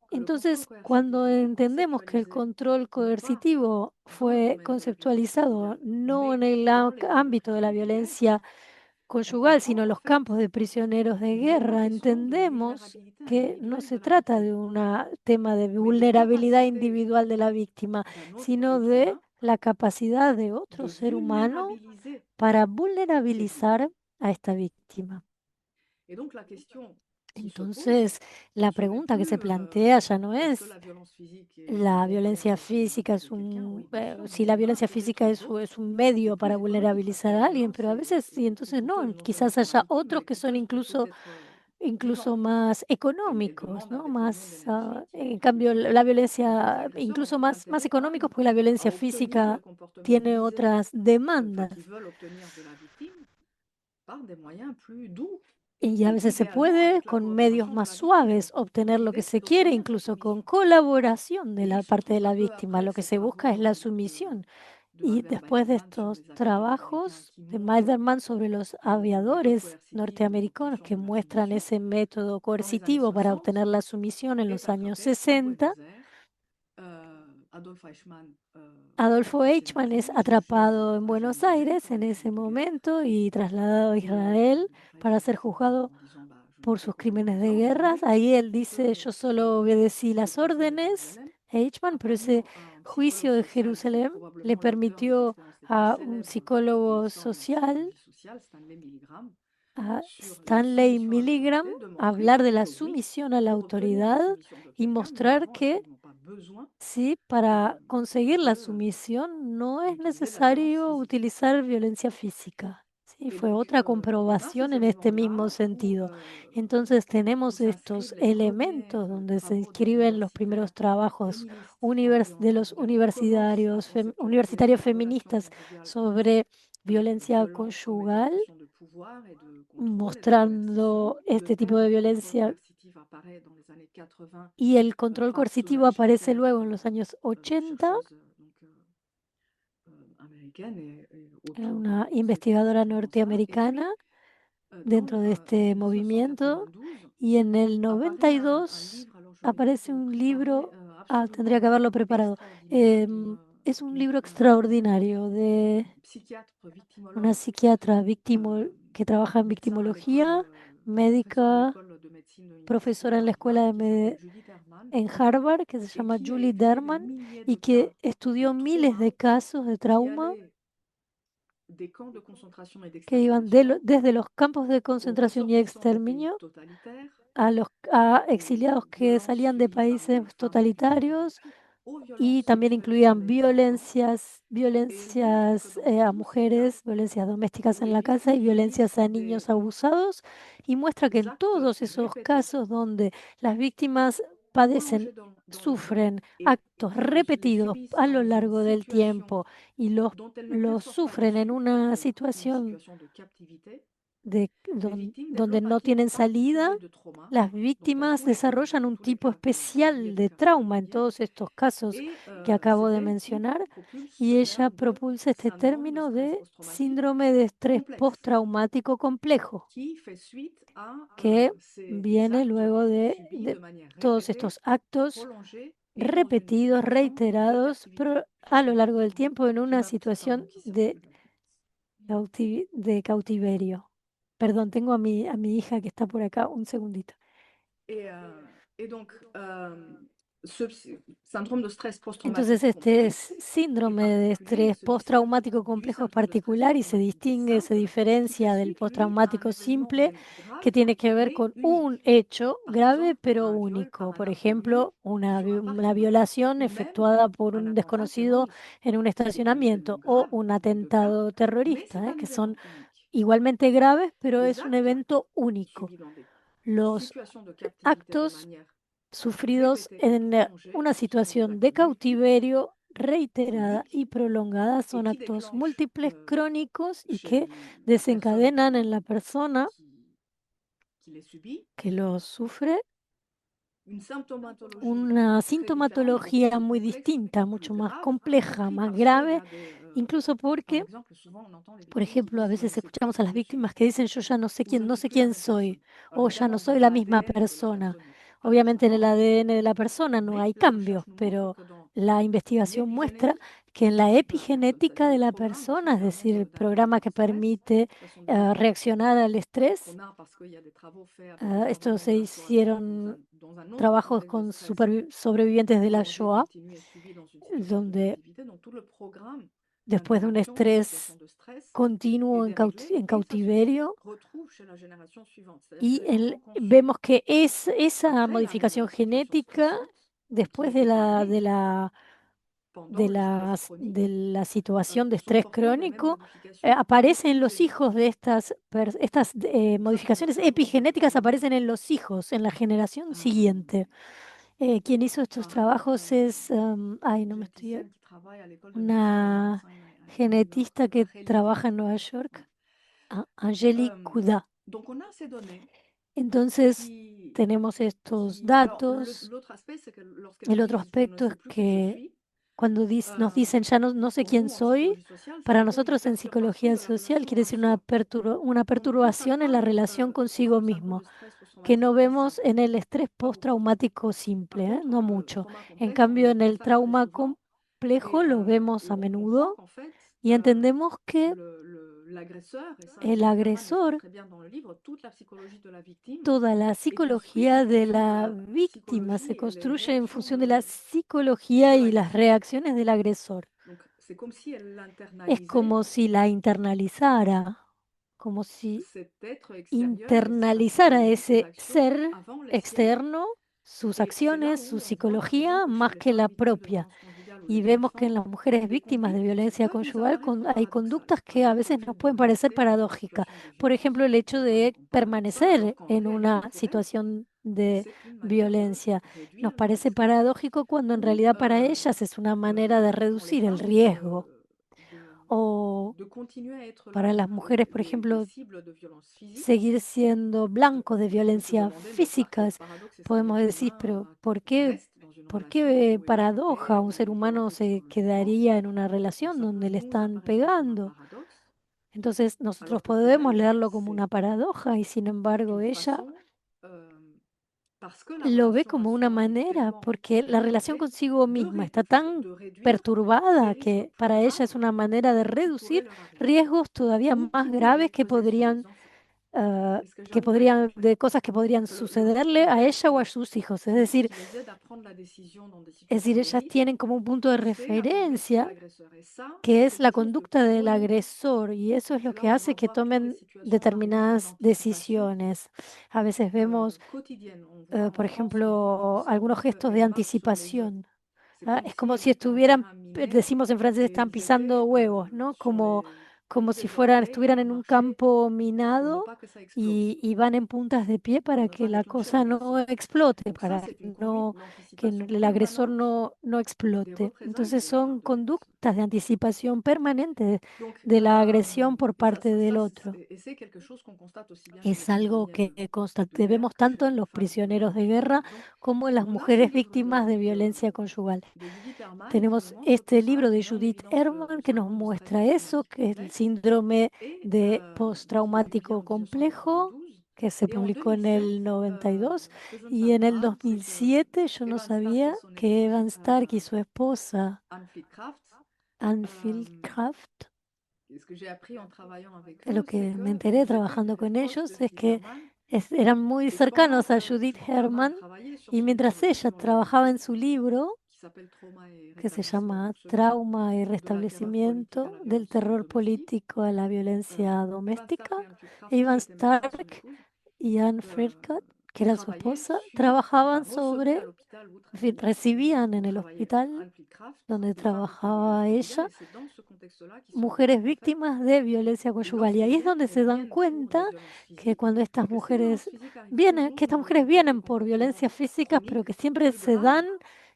Entonces, cuando entendemos que el control coercitivo fue conceptualizado no en el ámbito de la violencia conyugal, sino en los campos de prisioneros de guerra, entendemos que no se trata de un tema de vulnerabilidad individual de la víctima, sino de la capacidad de otro ser humano para vulnerabilizar a esta víctima. Entonces, la pregunta que se plantea ya no es la violencia física si la violencia física es un medio para vulnerabilizar a alguien, pero a veces sí, entonces no, quizás haya otros que son incluso más económicos, ¿no? Más, en cambio, la violencia, incluso más económicos, porque la violencia física tiene otras demandas. Y a veces se puede con medios más suaves obtener lo que se quiere, incluso con colaboración de la parte de la víctima. Lo que se busca es la sumisión. Y después de estos trabajos de Meiderman sobre los aviadores norteamericanos que muestran ese método coercitivo para obtener la sumisión en los años 60, Adolfo Eichmann es atrapado en Buenos Aires en ese momento y trasladado a Israel para ser juzgado por sus crímenes de guerra. Ahí él dice, yo solo obedecí las órdenes, Eichmann, pero ese juicio de Jerusalén le permitió a un psicólogo social, a Stanley Milgram, hablar de la sumisión a la autoridad y mostrar que sí, para conseguir la sumisión no es necesario utilizar violencia física. Sí, fue otra comprobación en este mismo sentido. Entonces tenemos estos elementos donde se inscriben los primeros trabajos de los universitarios feministas sobre violencia conyugal, mostrando este tipo de violencia, y el control coercitivo aparece luego en los años 80. Era una investigadora norteamericana dentro de este movimiento, y en el 92 aparece un libro, tendría que haberlo preparado, es un libro extraordinario de una psiquiatra que trabaja en victimología, médica, profesora en la escuela en Harvard, que se llama Julie Derman, y que estudió miles de casos de trauma que iban desde los campos de concentración y exterminio a exiliados que salían de países totalitarios, y también incluían violencias a mujeres, violencias domésticas en la casa y violencias a niños abusados, y muestra que en todos esos casos donde las víctimas sufren actos repetidos a lo largo del tiempo y los sufren en una situación donde no tienen salida, las víctimas desarrollan un tipo especial de trauma en todos estos casos que acabo de mencionar, y ella propulsa este término de síndrome de estrés postraumático complejo, que viene luego de todos estos actos repetidos, reiterados, pero a lo largo del tiempo en una situación de cautiverio. Perdón, tengo a mi hija que está por acá. Un segundito. syndrome de stress Entonces, post-traumatique este complexe est síndrome de particulier, estrés se distingue postraumático du complejo es syndrome de stress particular y se post-traumatique distingue, se simple, qui diferencia fait del suite, lui, à un postraumático événement simple, que grave, tiene que ver mais con un unique. hecho Par grave exemple, pero un viol único. par un Por inconnu ejemplo, una, sur un una parking, violación ou même efectuada por un un attentat desconocido terroriste. en un C'est un estacionamiento événement o grave un dans les deux cas, atentado mais c'est terrorista, un que événement son unique. igualmente graves, pero Les es un actes evento único. subis dans des Los situations de captivité de actos manière sufridos répétée et en prolongée una sont des situación actes de multiples, cautiverio reiterada y chroniques, prolongada et son qui actos déclenchent múltiples, crónicos y chez que la personne desencadenan en la persona qui les subit que los sufre une symptomatologie una très différente, beaucoup sintomatología plus muy complexe, distinta, plus mucho más grave, y compleja, compris más parce qu'il y grave, a des, incluso par porque, exemple, souvent on entend les por victimes qui ejemplo, a disent veces c'est plus escuchamos a je las ne suis víctimas que plus, dicen yo ya ou je ne no suis sé plus la quién même soy, personne. Alors o ya no évidemment, soy dans la misma l'ADN de la persona. personne, il n'y a pas Obviamente en forcément el de ADN changement, de la persona no mais hay la cambios, recherche nous montre pero que dans la investigación muestra l'épigénétique que en la de la personne, epigenética c'est-à-dire de le la programme qui persona, es permet decir, el d'interagir programa au que stress, permite ce sont des mécanismes reaccionar al estrés, qu'on a parce qu'il y a des travaux faits avec des esto survivants se de la Shoah hicieron dans un autre trabajos contexte de con stress sobrevivientes de la prolongé, Shoah, continu et suivi dans une situation de donde captivité. Donc tout le programme después de un d'interaction en situation estrés de stress est continuo déréglé en et ça se cautiverio retrouve chez la génération suivante. C'est-à-dire que y les enfants qu'on suit vemos que esa après l'arrivée modificación d'une situation genética, stressante et qui después n'était pas née pendant le stress de chronique, la situación de sont estrés porteurs des mêmes crónico, modifications dans aparece en tous los les hijos enfants. de estas Donc ça, c'est un modificaciones travaux de epigenéticas, aparecen en los hijos, en la generación siguiente. Quien hizo estos trabajos es, ay, no me estoy, généticienne qui travaille à l'école de médecine de Mount una Sinai à New York, genetista que Angélique trabaja en Couda. Nueva Ouais. York, Angélique Couda. Donc on a ces données Entonces, qui, tenemos estos Alors, datos. l'autre aspect, c'est que El lorsqu'elles otro disent je ne aspecto es sais plus qui je que suis, cuando nos dicen ya no sé pour quién nous en soy, psychologie sociale, ça para veut dire une nosotros en perturbation psicología de la social relation quiere à decir soi una qu'on ne constate perturbación en pas la relación dans consigo le syndrome mismo, de stress que no post-traumatique vemos simple, en el estrés pas beaucoup. postraumático Par simple, contre, no dans le mucho. trauma En complexe, on cambio, le en el constate très trauma souvent complejo lo vemos et a on comprend menudo qu'en fait, y entendemos que l'agresseur, et ça el Judith Herman l'explique agresor, très bien dans le livre, toute la psychologie de la victime toda la est construite en psicología de fonction de la la víctima se psychologie et les construye en réactions función de la psicología de y las l'agresseur. reacciones del agresor. Donc, c'est comme si elle Es l'internalisait, como si la internalizara, como si cet être extérieur et sa internalizara psychologie, ses ese actions ser avant les siennes. externo, sus Et c'est là acciones, su où on voit, par psicología, exemple, chez más les que femmes la victimes de propia. violences conjugales ou Y les vemos que en enfants, las mujeres des víctimas de conduites qui violencia peuvent nous conyugal apparaître hay paradoxales. conductas Par que a exemple, le veces fait nos de pueden parecer rester dans une paradójicas. situation de Por violence, ejemplo, el hecho on parle, de on parle comme ça, alors permanecer qu'en en réalité, una pour elles, situación de c'est une manière de violencia. Nos réduire le parece risque. paradójico cuando en Ou realidad para ellas es una manera de pour les reducir el femmes, riesgo. O de continuer à être para las mujeres, por des ejemplo, cibles de violence physique. seguir siendo blanco de On peut se violencia demander, mais par quel físicas, paradoxe est-ce qu'un podemos être decir, humain pero ¿por reste dans une relation qué où il est paradoja frappé, un où il ser est humano violenté se psychologiquement? quedaría en una Donc relación ça peut donde le nous están apparaître comme un pegando? paradoxe, Entonces nosotros alors que pour podemos elle, leerlo como c'est una paradoja y sin embargo une ella façon, euh, parce que la lo ve relation à como una soi est manera, tellement porque la relación perturbée, consigo misma está tan de réduire des perturbada risques que plus para ella es graves una manera de qui pourraient reducir leur arriver riesgos todavía ou más qui graves pourraient peser sur les enfants. Et ce que j'arrive à expliquer, de cosas que podrían que sucederle a ella o a sus hijos. qui les aide à prendre la décision dans des Es decir, situations de ellas risque, tienen como un punto de c'est la conduite de referencia l'agresseur. Et ça, que c'est es quelque la chose de conducta del chronique. agresor y eso es lo C'est là que où on va hace que voir toutes les tomen situations, par exemple, determinadas d'anticipation decisiones. A veces vemos, quotidienne. On voit en por France, on voit en ejemplo, algunos Occident gestos de qu'elles marchent sur les œufs. anticipación. C'est Ah, comme es como s'ils si étaient en estuvieran, terrain miné decimos en francés, et están ils pisando étaient huevos, ¿no? Como tenus si des fueran, orteils et estuvieran ils en un marchaient campo pour ne minado pas que ça explose, y van en puntas de pie pour para ne que pas la déclencher cosa no l'agression. explote, Donc ça, para c'est une conduite no, que d'anticipation el agresor permanente no des explote. représailles Entonces de la part son de l'agresseur. conductas de anticipación permanente Donc, de la agresión por parte del otro. c'est quelque chose qu'on constate aussi bien chez les Es algo prisonniers que de guerre vemos que chez tanto en les los femmes victimes de prisioneros de violences guerra conjugales. Donc, como en las on a ce mujeres livre víctimas de violencia conyugal. de Judith Herman qui nous Tenemos montre que este ça, libro de ils ont en Judith évidence Herman le que nos syndrome de stress muestra eso, post-traumatique que es el complexe síndrome et de qui est publié postraumático en complejo, 1992. que se Et en publicó en 2007, el 92, ce que je ne y savais en el pas, c'est que 2007 yo no Evan Stark et sabía son que épouse, Evan Stark y su esposa, Anne Flitcraft, Anne euh, Kraft, et ce que j'ai appris en travaillant avec lo eux, c'est que me enteré qu'ils étaient trabajando très con proches de ellos es Judith que Herman. eran muy Et pendant cercanos a que Judith Judith Herman Herman Y mientras ella trabajaba en su libro, qui s'appelle Trauma et que se rétablissement, llama celui Trauma y de la terreur politique à restablecimiento, la del violence terror domestique, político a la violencia Ivan doméstica, Stark et Anne Flitcroft, qui Ivan étaient médecins, son Stark épouse, y Anne Fredcott, que era su travaillaient esposa, sur, trabajaban enfin, recevaient sobre, à l'hôpital en fin, où, recibían où en el travaillait hospital Anne Flitcroft donde des femmes victimes de trabajaba violences conjugales, ella, et c'est dans ce contexte-là qu'ils se rendent mujeres compte qu'en fait, víctimas de violencia conyugal. Y ahí es lorsqu'elles donde se dan viennent pour cuenta des violences que physiques, cuando estas que ces violences mujeres physiques arrivent vienen, que toujours estas dans le mujeres contexte de vienen por comportements violencias físicas, pero chroniques que siempre ou se graves dan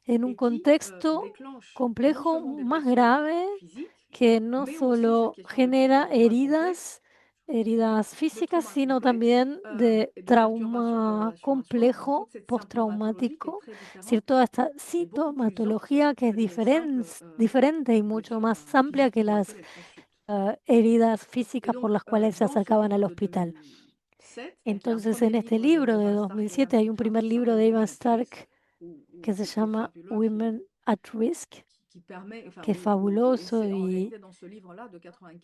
en un et qui contexto déclenchent non complejo seulement des más blessures grave, physiques, que no mais aussi cette solo question de genera trauma complexe, heridas de físicas, trauma sino complexe también de et de perturbations de trauma relation à soi. Donc complejo toute cette symptomatologie qui est postraumático, très es decir, différente toda esta et beaucoup plus ample sintomatología que es que les simples diferente y mucho blessures más amplia physiques que pour las lesquelles elles consultent. heridas Et físicas por donc, las cuales se dans ce acercaban al livre de hospital. 2007, donc il y a un Entonces, premier en este livre de libro de Evan Stark et Anne 2007 hay un Flitcroft primer qui libro s'appelle de Ivan Women at Stark Risk, que se qui est llama fabuleux, Women at Risk, qui permet, enfin, que es et fabuloso, c'est en y réalité dans ce livre-là de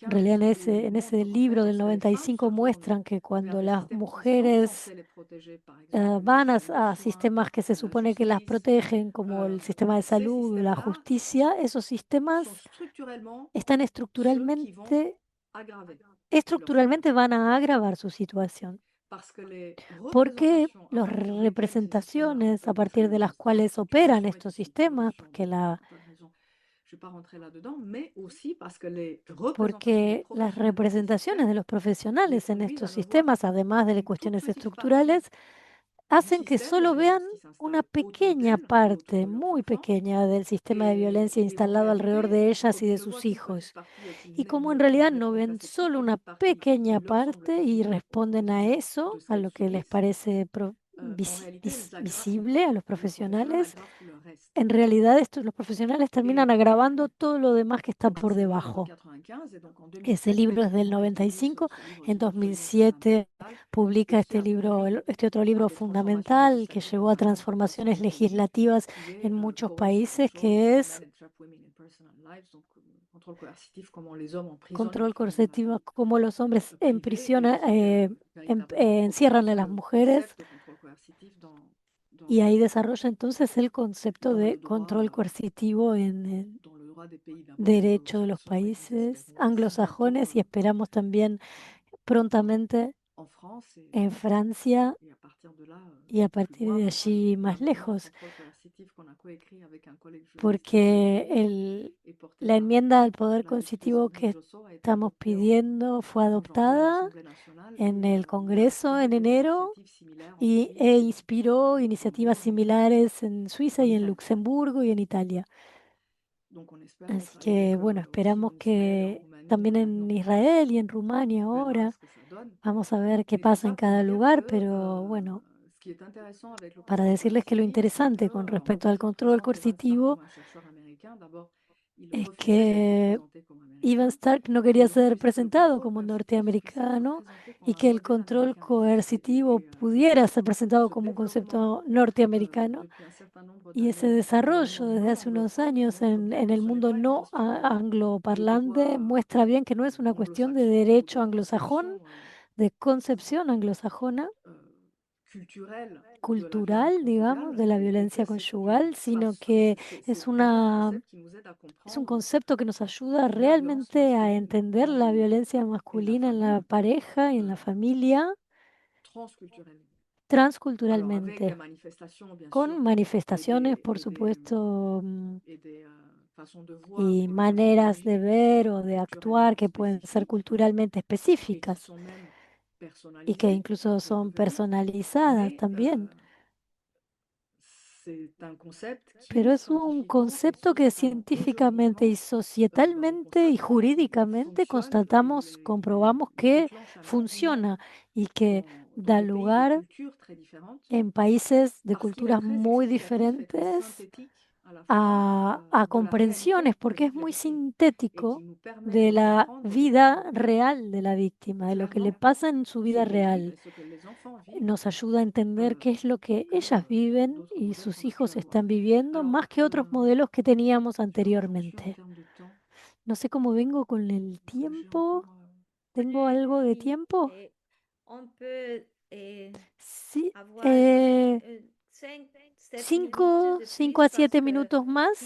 en realidad 95 où en il ese montre qu'en fait, libro del lorsque les femmes se 95 tournent muestran que vers cuando des las systèmes qui sont mujeres censés les protéger, par exemple van les a soins, sistemas que se la supone que las justice, protegen, como el sistema de ces salud, la systèmes-là justicia, esos sont sistemas structurellement están ceux qui vont estructuralmente, aggraver leur estructuralmente situation. van a agravar su situación, Parce que les porque représentations à las partir desquelles ces systèmes-là representaciones a opèrent, partir de las qui cuales sont une operan illusion et qui estos sont une sistemas, projection de tout un tas de raisons, je ne vais pas rentrer là-dedans, mais aussi parce que les représentations des porque las professionnels de ces representaciones systèmes de los les profesionales en conduisent à estos ne voir sistemas, además de qu'une toute cuestiones petite partie estructurales, du hacen que système de solo vean violence qui una s'installe autour pequeña d'elles et autour parte, de leurs muy enfants. pequeña del sistema de violencia Et en instalado alrededor réalité, de ellas comme y ils de ne voient sus qu'une petite hijos. partie et qu'ils Y como en realidad ne no répondent qu'à ven cette toute solo una petite partie qui pequeña leur semble parte y visible responden a de eso, ce a qu'elles lo que les subissent, parece en réalité, visible a los le professionnel profesionales, aggrave tout le reste. en realidad los profesionales terminan Et agravando todo lo demás que está por ce livre-là est de debajo. 95 et donc en Ese 2007, libro es del effectivement, il publie 95. ce livre En qui est absolument fondamental 2007 publica et qui este a libro, conduit este otro à libro des transformations fundamental que législatives, llevó a notamment au sein transformaciones des pays, legislativas qui est en muchos Coercive países, Control que for es Men and Trap Women in Personal Lives, donc contrôle coercitif, comment les hommes emprisonnent les control femmes dans la coercitivo, vie como los hombres privée, et qui véritablement encierran propose a las le mujeres. concept de contrôle coercitif Y ahí desarrolla entonces el concepto dans de le droit, control coercitivo en el dans le droit des pays d'abord derecho de los anglo-saxons et nous países espérons aussi bientôt anglosajones, y esperamos también prontamente en France en Francia, et à partir de là y a plus partir loin. de Moi, par exemple, allí un más amendement au lejos, contrôle coercitif qu'on a coécrit avec un collègue juriste en porque Californie et porté la par enmienda al poder la justice coercitivo Sandrine que Josso a été estamos adoptée pidiendo fue en janvier à adoptada l'Assemblée nationale en et el il a Congreso inspiré en des enero initiatives similaires en e Suisse, inspiró au iniciativas Luxembourg et similares en Suiza en y en Italie. Luxemburgo y en Italia. Donc on espère que Así ça, et que, donc bueno, aussi esperamos en Israël et en que Roumanie también en maintenant. Israel y en Rumania On verra ahora, ce que ça donne. vamos a ver qué Mais tout pasa en ça pour cada dire lugar, que pero bueno, ce qui est intéressant avec le para contrôle decirles que lo coercitif, c'est que, interesante con alors on respecto al control présente Evan Stark coercitivo comme un chercheur américain. D'abord, il es refusait d'être que présenté comme Ivan américain Stark no et quería il ser refusait que le presentado contrôle como coercitif puisse être norteamericano présenté comme y un que el modèle control américain. Et ça, coercitivo pudiera ser presentado ce como un développement concepto norteamericano. depuis un certain nombre Y ese d'années dans le desarrollo monde desde non hace unos anglophone años montre bien en que el ce n'est mundo pas une no question de angloparlante droit muestra bien que no es una cuestión de anglo-saxon ou derecho de anglosajón, conception de concepción anglosajona, culturelle de la violence cultural, digamos, conjugale, de la et que violencia c'est une conyugal, sino que c'est vraiment un concept qui nous aide à es un comprendre concepto que nos ayuda la violence realmente a masculine entender dans le la couple violencia et la masculina en la famille pareja y en la familia transculturellement. Alors avec des transculturalmente, manifestations bien sûr con manifestaciones, por supuesto, et des façons de voir y politiques maneras de sociologiques ver o de actuar culturellement que pueden ser spécifiques culturalmente et qui específicas sont même y que personnalisées, incluso on va y son revenir, personalizadas mais también. c'est un concept Pero qui es un scientifiquement et concepto que sociétalement et científicamente y juridiquement, on societalmente y constate qu'il jurídicamente fonctionne, comprobamos il que déclenche un engouement funciona y que dans da des pays de lugar cultures très différentes, en países de parce qu'il est culturas très muy explicatif et très diferentes synthétique à la fois a de la réalité comprensiones, que porque es vivent les muy victimes et sintético qui nous permet de de la comprendre vida real de la víctima, de lo que le clairement pasa en su ce vida qu'elles vivent real. et ce que les enfants vivent Nos ayuda a entender qué es lo que que ellas viven d'autres y modèles sus qu'on a pu hijos avoir. están viviendo, Alors, más que otros modelos que teníamos quelle heure j'en suis en anteriormente. termes de temps? No sé cómo vengo con el Est-ce que j'ai tiempo. encore... ¿Tengo algo de Oui, tiempo? et on peut Sí. avoir eh, 5 a 7 minutos más.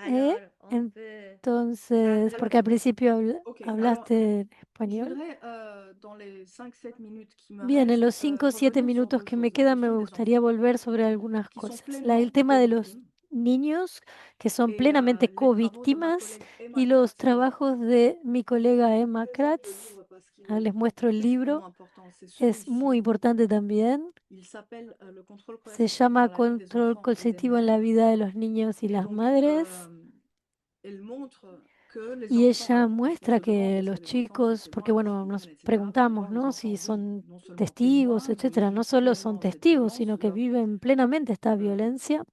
¿Eh? Entonces, porque al principio Ok, alors hablaste je español. voudrais, dans les 5 7 minutes qui me Bien, en restent, los 5 o 7 revenir sur minutos deux que me choses. Ce quedan me sont des gustaría enfants volver sobre algunas qui sont cosas. El pleinement tema de los co-victimes niños que son et plenamente les travaux de ma co-víctimas collègue Emma y los Kratz. trabajos de mi colega Je Emma présente le Kratz. livre parce qu'il Les est muestro el extrêmement libro. important. C'est Es celui-ci. muy importante también. Il s'appelle Le contrôle Se coercitif llama dans la vie des Control enfants et des coercitivo en la mères. vida de los niños y Et las donc, madres. elle montre que les Y enfants, ella alors, parce qu'on muestra se demande que est-ce que los les enfants sont chicos, porque témoins de bueno, crimes, nos etc. preguntamos, D'abord, les ¿no? enfants, Si oui, son non seulement testigos, témoins, mais ils etcétera. No vivent solo son pleinement cette testigos, violence. sino que Leur viven plenamente esta euh, violencia.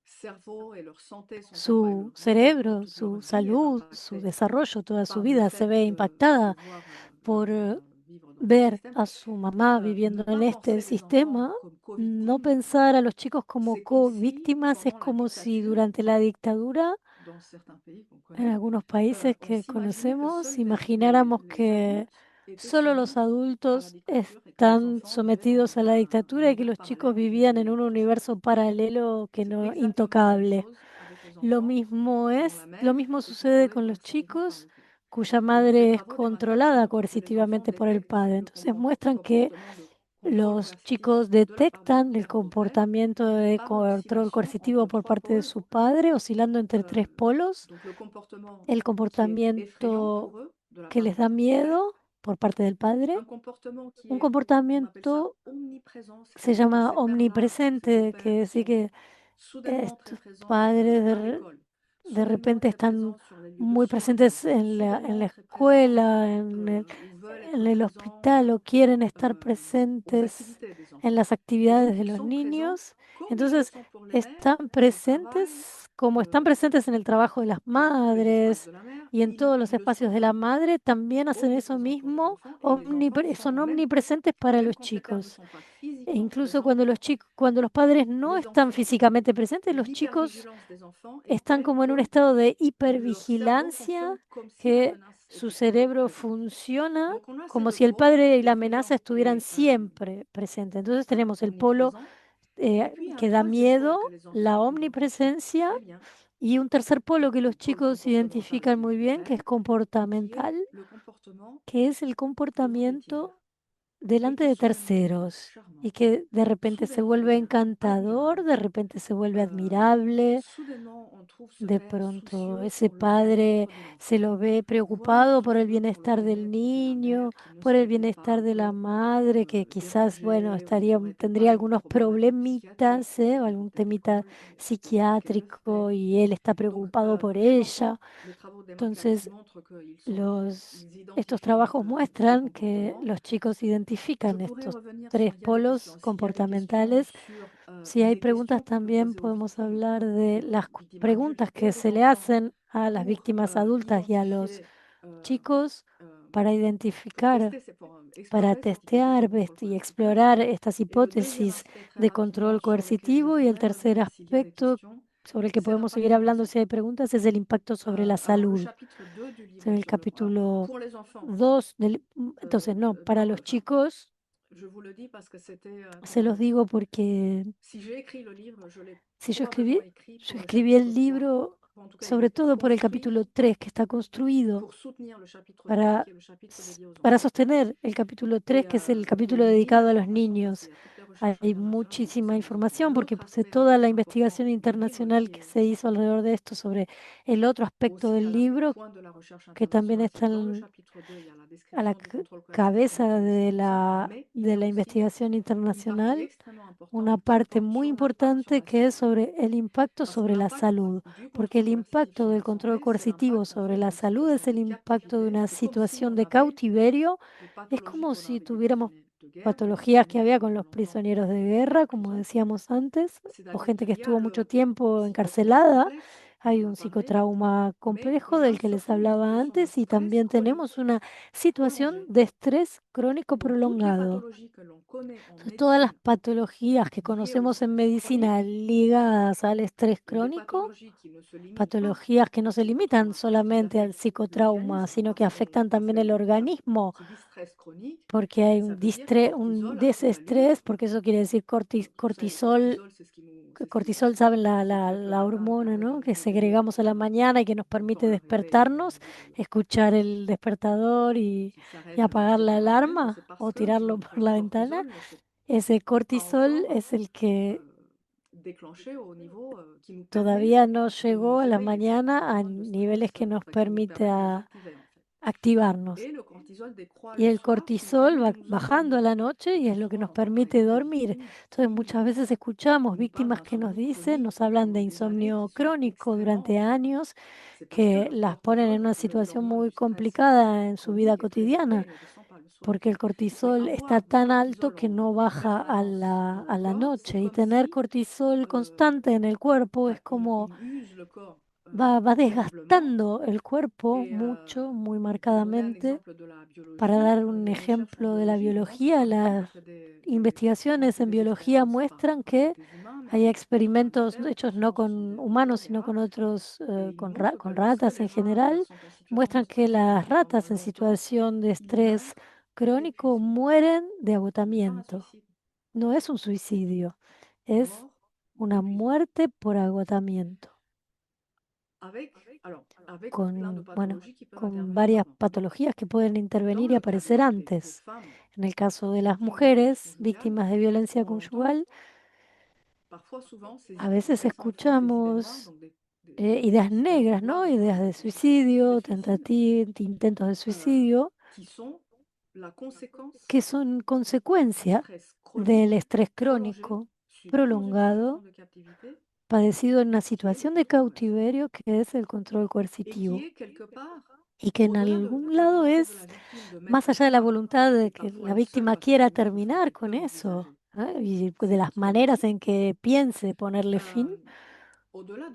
cerveau et leur santé sont Su développement cerebro, toute leur su vie est salud, su impacté desarrollo, toda su par le vida se fait ve de impactada voir leur por mère vivre dans ce ver système. a su mamá Ne viviendo en pas este penser les enfants sistema. comme No co-victimes, pensar a los chicos como c'est comme si co-víctimas es pendant la como si dictature, durante la dictadura, dans certains pays qu'on en connaît, algunos países on que s'imaginait que conocemos, seuls imagináramos les que adultes étaient solo los soumis à la adultos dictature et que les están enfants vivaient dans sometidos a la un dictadura y que univers los chicos parallèle qui vivían en était un impossible. universo paralelo que C'est no exactement la même intocable. chose avec les Lo enfants mismo dont la lo mère mismo est sucede contrôlée con los coercitivement par chicos le père. cuya Et donc les madre es travaux d'Emma Katz controlada montrent que les enfants coercitivamente por el détectent padre. le Entonces muestran que comportement de contrôle los coercitif chicos de la part de la detectan el mère ou du père comportamiento de par control l'oscillation coercitivo entre por trois parte de pôles. su padre, oscilando entre tres polos. Donc le comportement El qui est effrayant comportamiento pour eux de la que part les da du père, miedo por parte del padre, un comportement qui un est, on appelle ça comportamiento omniprésent, se c'est-à-dire que llama ces pères-là, ces deux omnipresente, que pères decir sont que soudainement très estos présents padres à l'école, de soudainement repente très están présents sur les lieux de muy soins, presentes en soudainement la très présents escuela, ou veulent être en el présents hospital o quieren estar aux presentes activités des en enfants. las Et actividades donc de ils los sont présents niños. comme ils le Entonces, sont pour les mères están dans le travail presentes como están presentes en el trabajo de las dans les espaces madres de la mère, y en todos los ils le sont espacios de la vraiment. madre, también hacen eso Omniprésents pour les mismo, enfants et les enfants sont son même, omnipresentes para même los quand les pères ne chicos. sont pas E physiquement incluso présents, cuando los padres no les están enfants sont físicamente presentes, los chicos l'hypervigilance des enfants est están telle como en un que estado de leur cerveau hipervigilancia, fonctionne comme si la que menace su était toujours cerebro présente. funciona Donc on a ces como deux si el pôles, padre y la amenaza effrayant estuvieran et siempre presentes. Entonces tenemos el polo omniprésent. Et puis un que da troisième pôle miedo, que les la enfants identifient omnipresencia, très bien, y un tercer polo que le los pôle chicos comportemental identifican qui est muy plus bien, que es faible, qui est comportamental, le comportement que es el devant des tiers comportamiento et delante qui de soudainement devient terceros charmant, y que de repente se soudainement vuelve devient encantador, admirable, de repente se vuelve euh, admirable, soudainement on trouve ce de père pronto soucieux ese pour le padre bien-être de se l'enfant, lo ve voire preocupado por el soucieux pour le bienestar del bien-être de la niño, mère qui ne por el souhaitait pas bienestar de la que madre, que quizás, bueno, déranger ou n'aurait pas tendría de algunos problématiques psychiatriques problemitas, o algún à temita l'école et qu'elle le psiquiátrico ferait. y él está Donc, preocupado por les ella. enfants, les travaux d'Emma Katz Entonces, montrent los, ils estos identifient trabajos ces deux muestran que comportements. los chicos Je identifican pourrais estos revenir tres s'il y a des questions. polos S'il y a des questions comportamentales. sur Si hay les preguntas, questions qu'on peut también poser aux podemos victimes, hablar de las victimes adultes preguntas que et aux se le enfants hacen a las pour víctimas adultas y a los identifier, euh, chicos euh, para pour identificar, tester, pour para explorer ces hypothèses de testear contrôle y coercitif. explorar estas Et le deuxième hipótesis aspect très de rapidement control sur lequel je coercitivo. Y el pourrais tercer revenir s'il y a des aspecto questions, sobre el que c'est podemos l'impact seguir sur la hablando si hay santé. preguntas es el impacto sobre la Alors le salud. chapitre 2 du livre En el sur le... Alors, capítulo pour les enfants, 2 entonces no, para los enfin, chicos, je vous le dis parce que c'était, se los digo porque si j'ai écrit le livre, je l'ai si probablement écrit yo pour le escribí chapitre el 3, libro en tout cas il sobre est todo por el construit capítulo 3 que está construido pour soutenir le chapitre 2 para, qui est le chapitre dédié aux para enfants. sostener el capítulo 3, Et que es el il y capítulo a mille dedicado a los informations parce niños. qu'il y a toutes les recherches Hay internationales autour de muchísima ces questions. Et información porque l'autre puse aspect toda la important investigación du livre internacional qui que est se hizo alrededor de esto sobre el otro aspecto aussi à del la libro, pointe de la recherche que también internationale, c'est está que dans le chapitre 2, il y a la a la description du contrôle coercitif dans cabeza tous les de sens, la, mais il y de a la aussi investigación une partie internacional extrêmement una importante qui parte porte muy sur l'impact sur importante la que es santé. sobre el impacto Parce que sobre la l'impact salud, du porque contrôle el coercitif impacto sur del la control santé, c'est coercitivo l'impact en sobre fait la d'une salud situation es de el impacto de captivité. una C'est comme si situación on de avait cautiverio. les Es pathologies como qu'on a si avec des tuviéramos prisonniers de guerre ou des patologías que prisonniers qui había ont con été los longtemps prisioneros de en guerra, como prison. decíamos antes, o C'est-à-dire gente que qu'il y a estuvo mucho le tiempo psychotrauma encarcelada. complexe dont Hay on a un parlé, psicotrauma mais complejo il y del a que les surtout une hablaba situation de antes y stress también tenemos chronique una situación prolongée de estrés crónico Donc, toutes les prolongado. pathologies que l'on connaît en Entonces, todas las médecine patologías que liées au conocemos en stress medicina chronique ligadas al estrés ou des crónico, pathologies qui ne se limitent pas patologías que au no se limitan psychotrauma parce qu'ils solamente al affectent psicotrauma, l'organisme, sino que parce afectan qu'on también fait el une classe organismo, qui dit stress chronique, porque hay ça un, veut dire un cortisol à toute allure. desestrés, porque eso quiere decir Vous savez, le cortisol. cortisol, Que c'est ce qui cortisol, saben, vous fait le la matin hormona, ¿no? Que réveiller segregamos a la mañana y que nos permite quand le réveil despertarnos, vous réveille pas. escuchar el despertador Qui y s'arrête apagar la temporairement, c'est alarma parce o que tirarlo por la votre ventana. cortisol ne s'est Ese pas cortisol encore es el que déclenché au niveau qui nous permet todavía no de llegó nous a la éveiller, mañana a hormones de niveles stress, que nos enfin qui nous permite permettent de s'activer en fait. activarnos. Et le cortisol décroît Y le el soir, ce qui nous cortisol permet de va nous bajando a endormir. la noche Le y plus es lo que souvent, nos on entend parler permite d'insomnie dormir. chronique. Entonces muchas veces escuchamos On nous parle víctimas que nos d'insomnie dicen, chronique nos hablan de pour des années insomnio qui sont crónico extrêmement durante anciennes. años, C'est parce que que le las ponen en cortisol, una situación l'hormone muy du stress complicada en su vida chronique, est très élevé cotidiana, et ne descend pas le soir. porque el Mais cortisol está avoir du tan alto cortisol que no en baja permanence dans le a la corps, c'est noche. Y comme tener si cortisol euh, constante en el cuerpo es bah, como il use le corps va terriblement. desgastando el cuerpo Et mucho, muy pour donner un marcadamente. exemple de la Para biologie, dar un les recherches en ejemplo de la biologie montrent biología, par las exemple que quand on investigaciones fait en des biología expériences muestran avec que des humains, mais hay avec d'autres experimentos mammifères, hechos no souvent ce sont con des humanos, lions, des sino rats, con otros, et ils montrent que con lorsque ratas les en rats general, sont en situation de muestran que stress las chronique pendant ratas en longtemps, situación de ils meurent estrés crónico d'épuisement. mueren de Ce n'est pas un agotamiento. suicide, No es un suicidio, es mort una d'épuisement. muerte por agotamiento, Avec plein de con, bueno, pathologies qui peuvent con intervenir varias avant. patologías que pueden Dans intervenir y le cas aparecer des antes. femmes En el caso de las victimes de violences mujeres conjugales, víctimas de violencia on entend conyugal, parfois souvent a veces parfois ces idées noires, escuchamos donc ideas des idées negras, noires ¿no? de Ideas de de suicidio, suicide, intentos de euh, suicidio, qui sont la conséquence que son du consecuencia stress del chronique estrés prolongé crónico subi dans une situation prolongado, de captivité, padecido en una qui est le situación de contrôle coercitif, cautiverio, que es el control et qui coercitivo, est quelque part, y que en au-delà algún la lado volonté de es la victime de más mettre allá de la fin, voluntad qui de est que parfois la le seul víctima facteur quiera de non-souffrance terminar qu'elle con peut eso, envisager. ¿eh? Y de C'est las parce qu'elle maneras dit, en que piense ponerle fin au-delà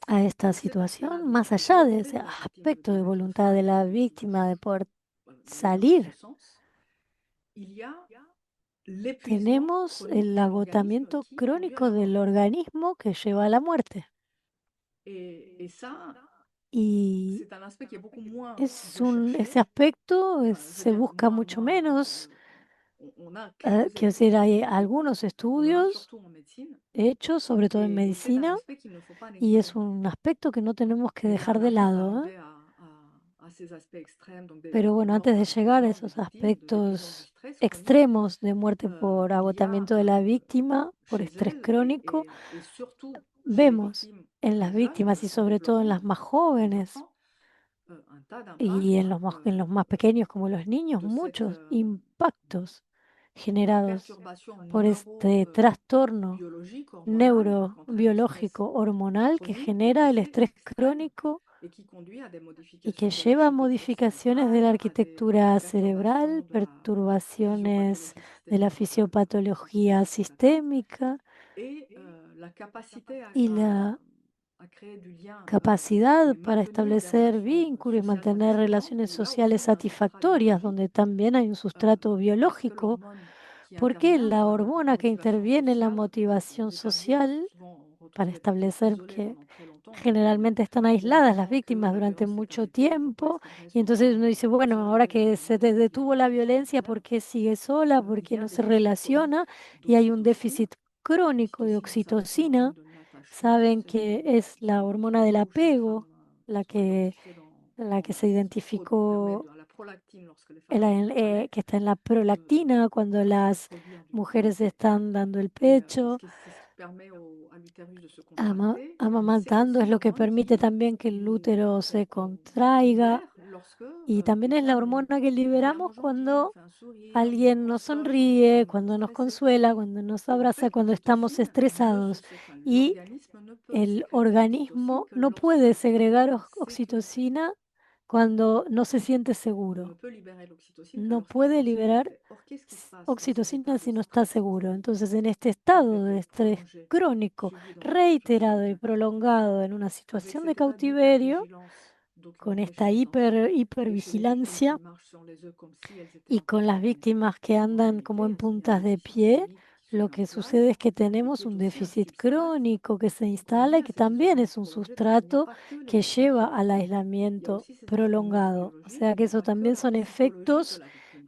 a esta de cet aspect-là, situación, de más la allá de volonté ese de la victime aspecto de de mettre voluntad fin de la à la víctima de poder douleur en ce salir, sens, il y a l'épuisement tenemos chronique el de l'organisme agotamiento qui conduit à crónico la del mort. organismo que lleva a la muerte. Et ça, Y c'est un aspect qui est beaucoup moins recherché. ese aspecto Je veux se dire, busca mucho menos. on a quelques Quiero études decir, hay scientifiques, algunos on en a estudios surtout en médecine, hechos, sobre todo en et c'est un medicina, aspect qu'il ne faut pas y es négliger. un aspecto que no tenemos que Mais dejar de avant lado, ¿eh? d'arriver à ces aspects extrêmes, donc Pero de bueno, antes mort de par llegar a épuisement des esos victimes, d'épuisement du aspectos stress chronique, extremos de muerte por il y a agotamiento de la víctima, por chez estrés elles crónico, et surtout chez les vemos victimes en las très jeunes, víctimas y en sobre todo en développement, las más les jóvenes enfants, un tas y d'impacts en los más pequeños como los niños, de cette muchos impactos generados perturbation por este trastorno neurobiologique, hormonale qu'entraîne le stress neurobiológico hormonal que chronique et genera el qui est estrés extrême crónico et qui conduit à des y que modifications de lleva a l'architecture modificaciones de la cérébrale, à des arquitectura cerebral, perturbations de la perturbaciones physiopathologie de la systémique fisiopatología systémica sistémica et la capacité y la à créer du lien capacidad et para maintenir des establecer relations vínculos y sociales mantener satisfaisantes, relaciones où là sociales aussi il y a un substrat satisfactorias, biologique, donde también hay un sustrato parce que biológico, l'hormone qui porque intervient la dans la hormona que motivation interviene en la sociale motivación des personnes social souvent para retrouvées establecer isolées que pendant très longtemps, donc generalmente están où on aisladas las sent que víctimas la durante violence s'est mucho arrêtée, pourquoi tiempo, est-ce qu'elle y reste entonces uno encore dice, bueno, ahora isolée que se detuvo la violencia, ¿por qué sigue sola? ¿Por il qué y a no des se déficits chroniques relaciona? Y hay un d'ocytocine. déficit crónico de L'ocytocine, ça c'est l'hormone oxitocina. de l'attachement, Saben c'est que es la l'hormone qui hormona del empêche les femmes apego, qui sont identifiées la que se permet identificó, de la prolactine lorsque les femmes que está en allaitent, la prolactina cuando de las produire du lait. mujeres están dando el Et pecho, c'est ce qui permet à l'utérus de se contracter, mais c'est amamantando, aussi es lo que l'hormone permite también que el útero se qu'on contraiga. libère lorsque Y también es la quelqu'un hormona que nous fait un liberamos mot gentil, nous cuando fait un sourire, nous nous alguien nos console quand nous sonríe, sommes cuando nos stressés. consuela, cuando nos Et en abraza, fait, cuando estamos estresados. Y l'organisme ne peut el sécréter l'oxytocine organismo que no lorsque puede il est segregar en sécurité. oxitocina cuando no se siente Il ne seguro. peut libérer l'oxytocine que No lorsqu'il est puede en liberar sécurité. Or, qu'est-ce qui se passe dans cet oxitocina état de si no está stress seguro. chronique Entonces, en este estado de répété, estrés prolongé, crónico, suivi dans une situation de reiterado y captivité, prolongado en una avec situación de cet état cautiverio, d'hypervigilance con esta hipervigilancia y con las víctimas que andan como en puntas de pie, lo que sucede es que tenemos un déficit crónico que se instala y que también es un sustrato que lleva al aislamiento prolongado. O sea que eso también son efectos,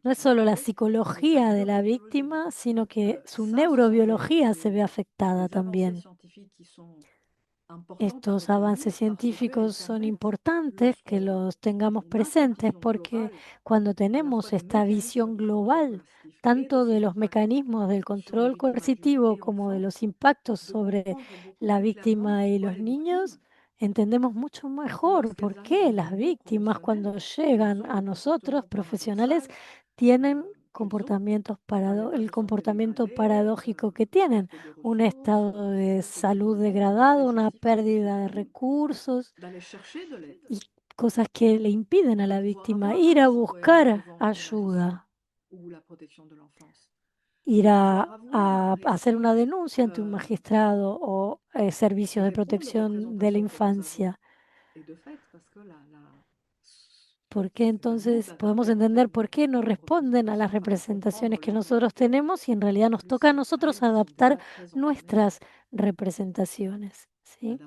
no es solo la psicología de la víctima, sino que su neurobiología se ve afectada también. Estos avances científicos son importantes que los tengamos presentes porque cuando tenemos esta visión global, tanto de los mecanismos del control coercitivo como de los impactos sobre la víctima y los niños, entendemos mucho mejor por qué las víctimas cuando llegan a nosotros, profesionales, tienen el comportamiento paradójico que tienen, un estado de salud degradado, una pérdida de recursos y cosas que le impiden a la víctima ir a buscar ayuda, ir a hacer una denuncia ante un magistrado o servicios de protección de la infancia. ¿Por qué entonces podemos entender por qué no responden a las representaciones que nosotros tenemos y en realidad nos toca a nosotros adaptar nuestras representaciones, ¿sí?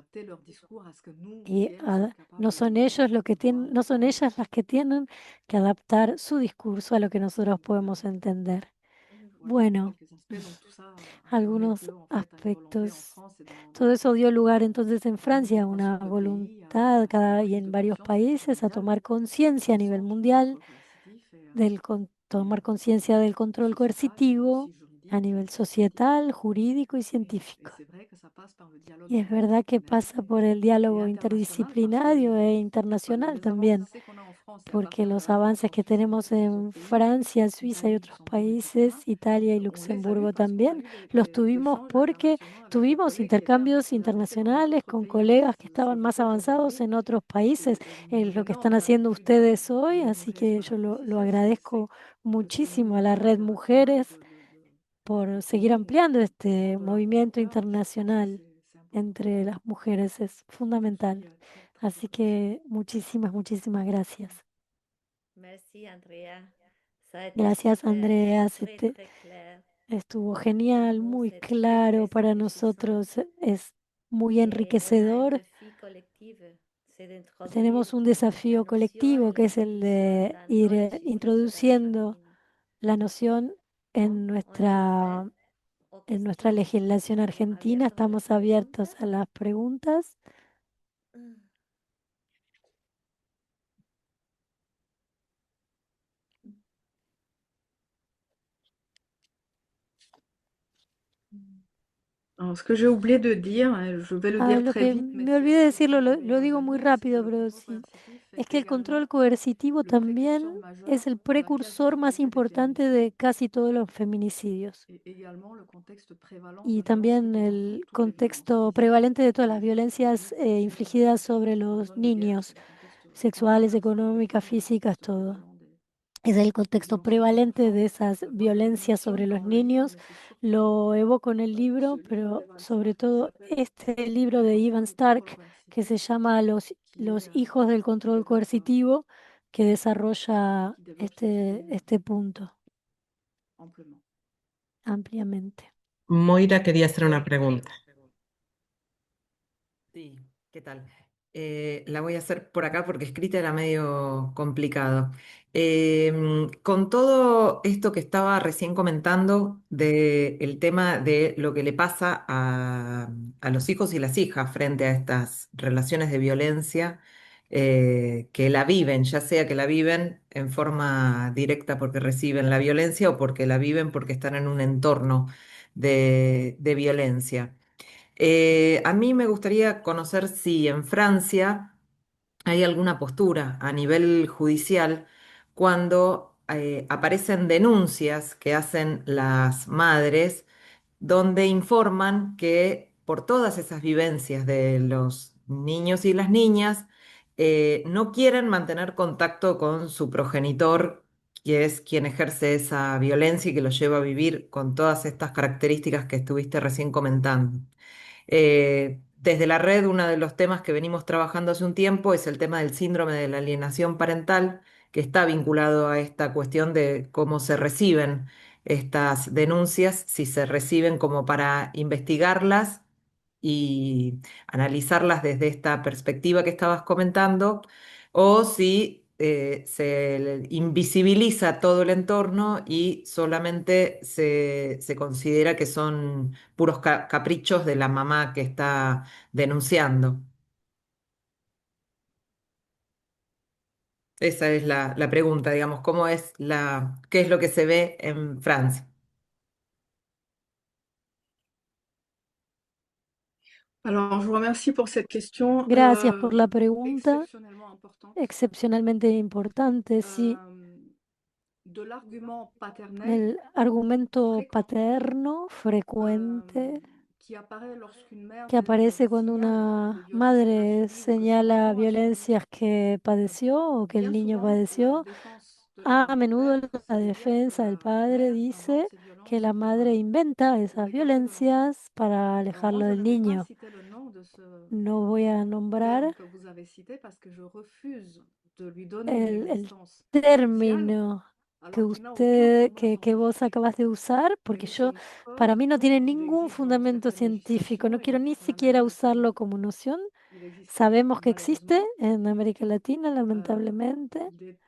Y no son ellos lo que tienen, no son ellas las que tienen que adaptar su discurso a lo que nosotros podemos entender. Bueno, algunos aspectos. Todo eso dio lugar entonces en Francia a una voluntad y en varios países a tomar conciencia a nivel mundial tomar conciencia del control coercitivo a nivel societal, jurídico y científico. Y es verdad que pasa por el diálogo interdisciplinario e internacional también, porque los avances que tenemos en Francia, Suiza y otros países, Italia y Luxemburgo también, los tuvimos porque tuvimos intercambios internacionales con colegas que estaban más avanzados en otros países, en lo que están haciendo ustedes hoy, así que yo lo agradezco muchísimo a la Red Mujeres por seguir ampliando este movimiento internacional entre las mujeres, es fundamental. Así que muchísimas, muchísimas gracias. Merci, Andrea. Ça a été Gracias, super, Andrea. très, très clair. Estuvo genial, Nous, muy c'est très claro para enrichissant. nosotros. Es muy Et on a un enriquecedor. défi collectif, c'est d'introduire Tenemos un la desafío notion et colectivo que es el l'exercice de dans ir nos législations introduciendo argentines. la noción Donc, on est ouvert aux en nuestra questions. legislación argentina. Abiertos a las Estamos abiertos preguntas. a las preguntas. Alors, ce que j'ai oublié de dire, je vais le dire Lo très que vite, mais me c'est olvidé juste pour decirlo, que lo les digo muy retenir, c'est que rápido, le pero contrôle sí, coercitif es est que el control également coercitivo le précurseur también es majeur el de la precursor más quasi-totalité des importante féminicides de casi todos los feminicidios et également le contexte prévalent y de violence también faites aux enfants, el toutes les violences contexto physiques, prevalente de todas las psychologiques, violencias économiques, sociales, infligidas sobre le los mode de guerre, niños, c'est le contexte sexuales, fantastique des económicas, femmes et le físicas, contexte todo. prévalent Es el des contexto violences faites aux prevalente enfants. de esas Votre violencias nomination sobre los dans le livre, niños. mais c'est surtout Lo evoco en el libro, ce livre pero d'Evan sobre Stark qui todo s'appelle este libro de Enfants Ivan du contrôle Stark que se coercitif, llama qui est Los hijos del qui control développe, coercitivo, que desarrolla qui développe cette idée este punto amplement. ampliamente. Moira quería hacer una pregunta. Sí, ¿qué tal? La voy a hacer por acá porque escrita era medio complicado. Con todo esto que estaba recién comentando del tema de lo que le pasa a los hijos y las hijas frente a estas relaciones de violencia que la viven, ya sea que la viven en forma directa porque reciben la violencia o porque la viven porque están en un entorno de violencia. A mí me gustaría conocer si en Francia hay alguna postura a nivel judicial cuando aparecen denuncias que hacen las madres donde informan que por todas esas vivencias de los niños y las niñas no quieren mantener contacto con su progenitor, que es quien ejerce esa violencia y que lo lleva a vivir con todas estas características que estuviste recién comentando. desde la red, uno de los temas que venimos trabajando hace un tiempo es el tema del síndrome de la alienación parental, que está vinculado a esta cuestión de cómo se reciben estas denuncias, si se reciben como para investigarlas y analizarlas desde esta perspectiva que estabas comentando, o si se invisibiliza todo el entorno y solamente se considera que son puros caprichos de la mamá que está denunciando. Esa es la pregunta, digamos, qué es lo que se ve en Francia? Alors, je vous remercie pour cette question Gracias por la pregunta, exceptionnellement importante. excepcionalmente importante. Sí, De l'argument paternel el argumento fréquent paterno frecuente qui apparaît lorsqu'une mère que aparece cuando signale una des violences qu'elle a madre subies ou que son señala enfant a subies. violencias que padeció o que el Bien niño souvent, la padeció. défense de la A part du menudo père, la c'est de dire que defensa del la padre mère invente dice ces que violences la madre inventa pour esas écarter l'enfant. violencias para Alors moi, alejarlo je del ne vais pas niño. citer le nom de ce No voy a nombrar terme que vous avez cité parce que je refuse de lui donner une el existence sociale término que alors qu'il n'a aucun fondement que vos scientifique. acabas de usar, Mais porque nous sommes para mí no conscients tiene qu'il ningún existe dans fundamento certaines científico. législations No et je quiero crois ni qu'en Amérique siquiera latine, usarlo como noción. il existe Sabemos que existe malheureusement. en América Latina, Euh, lamentablemente, il est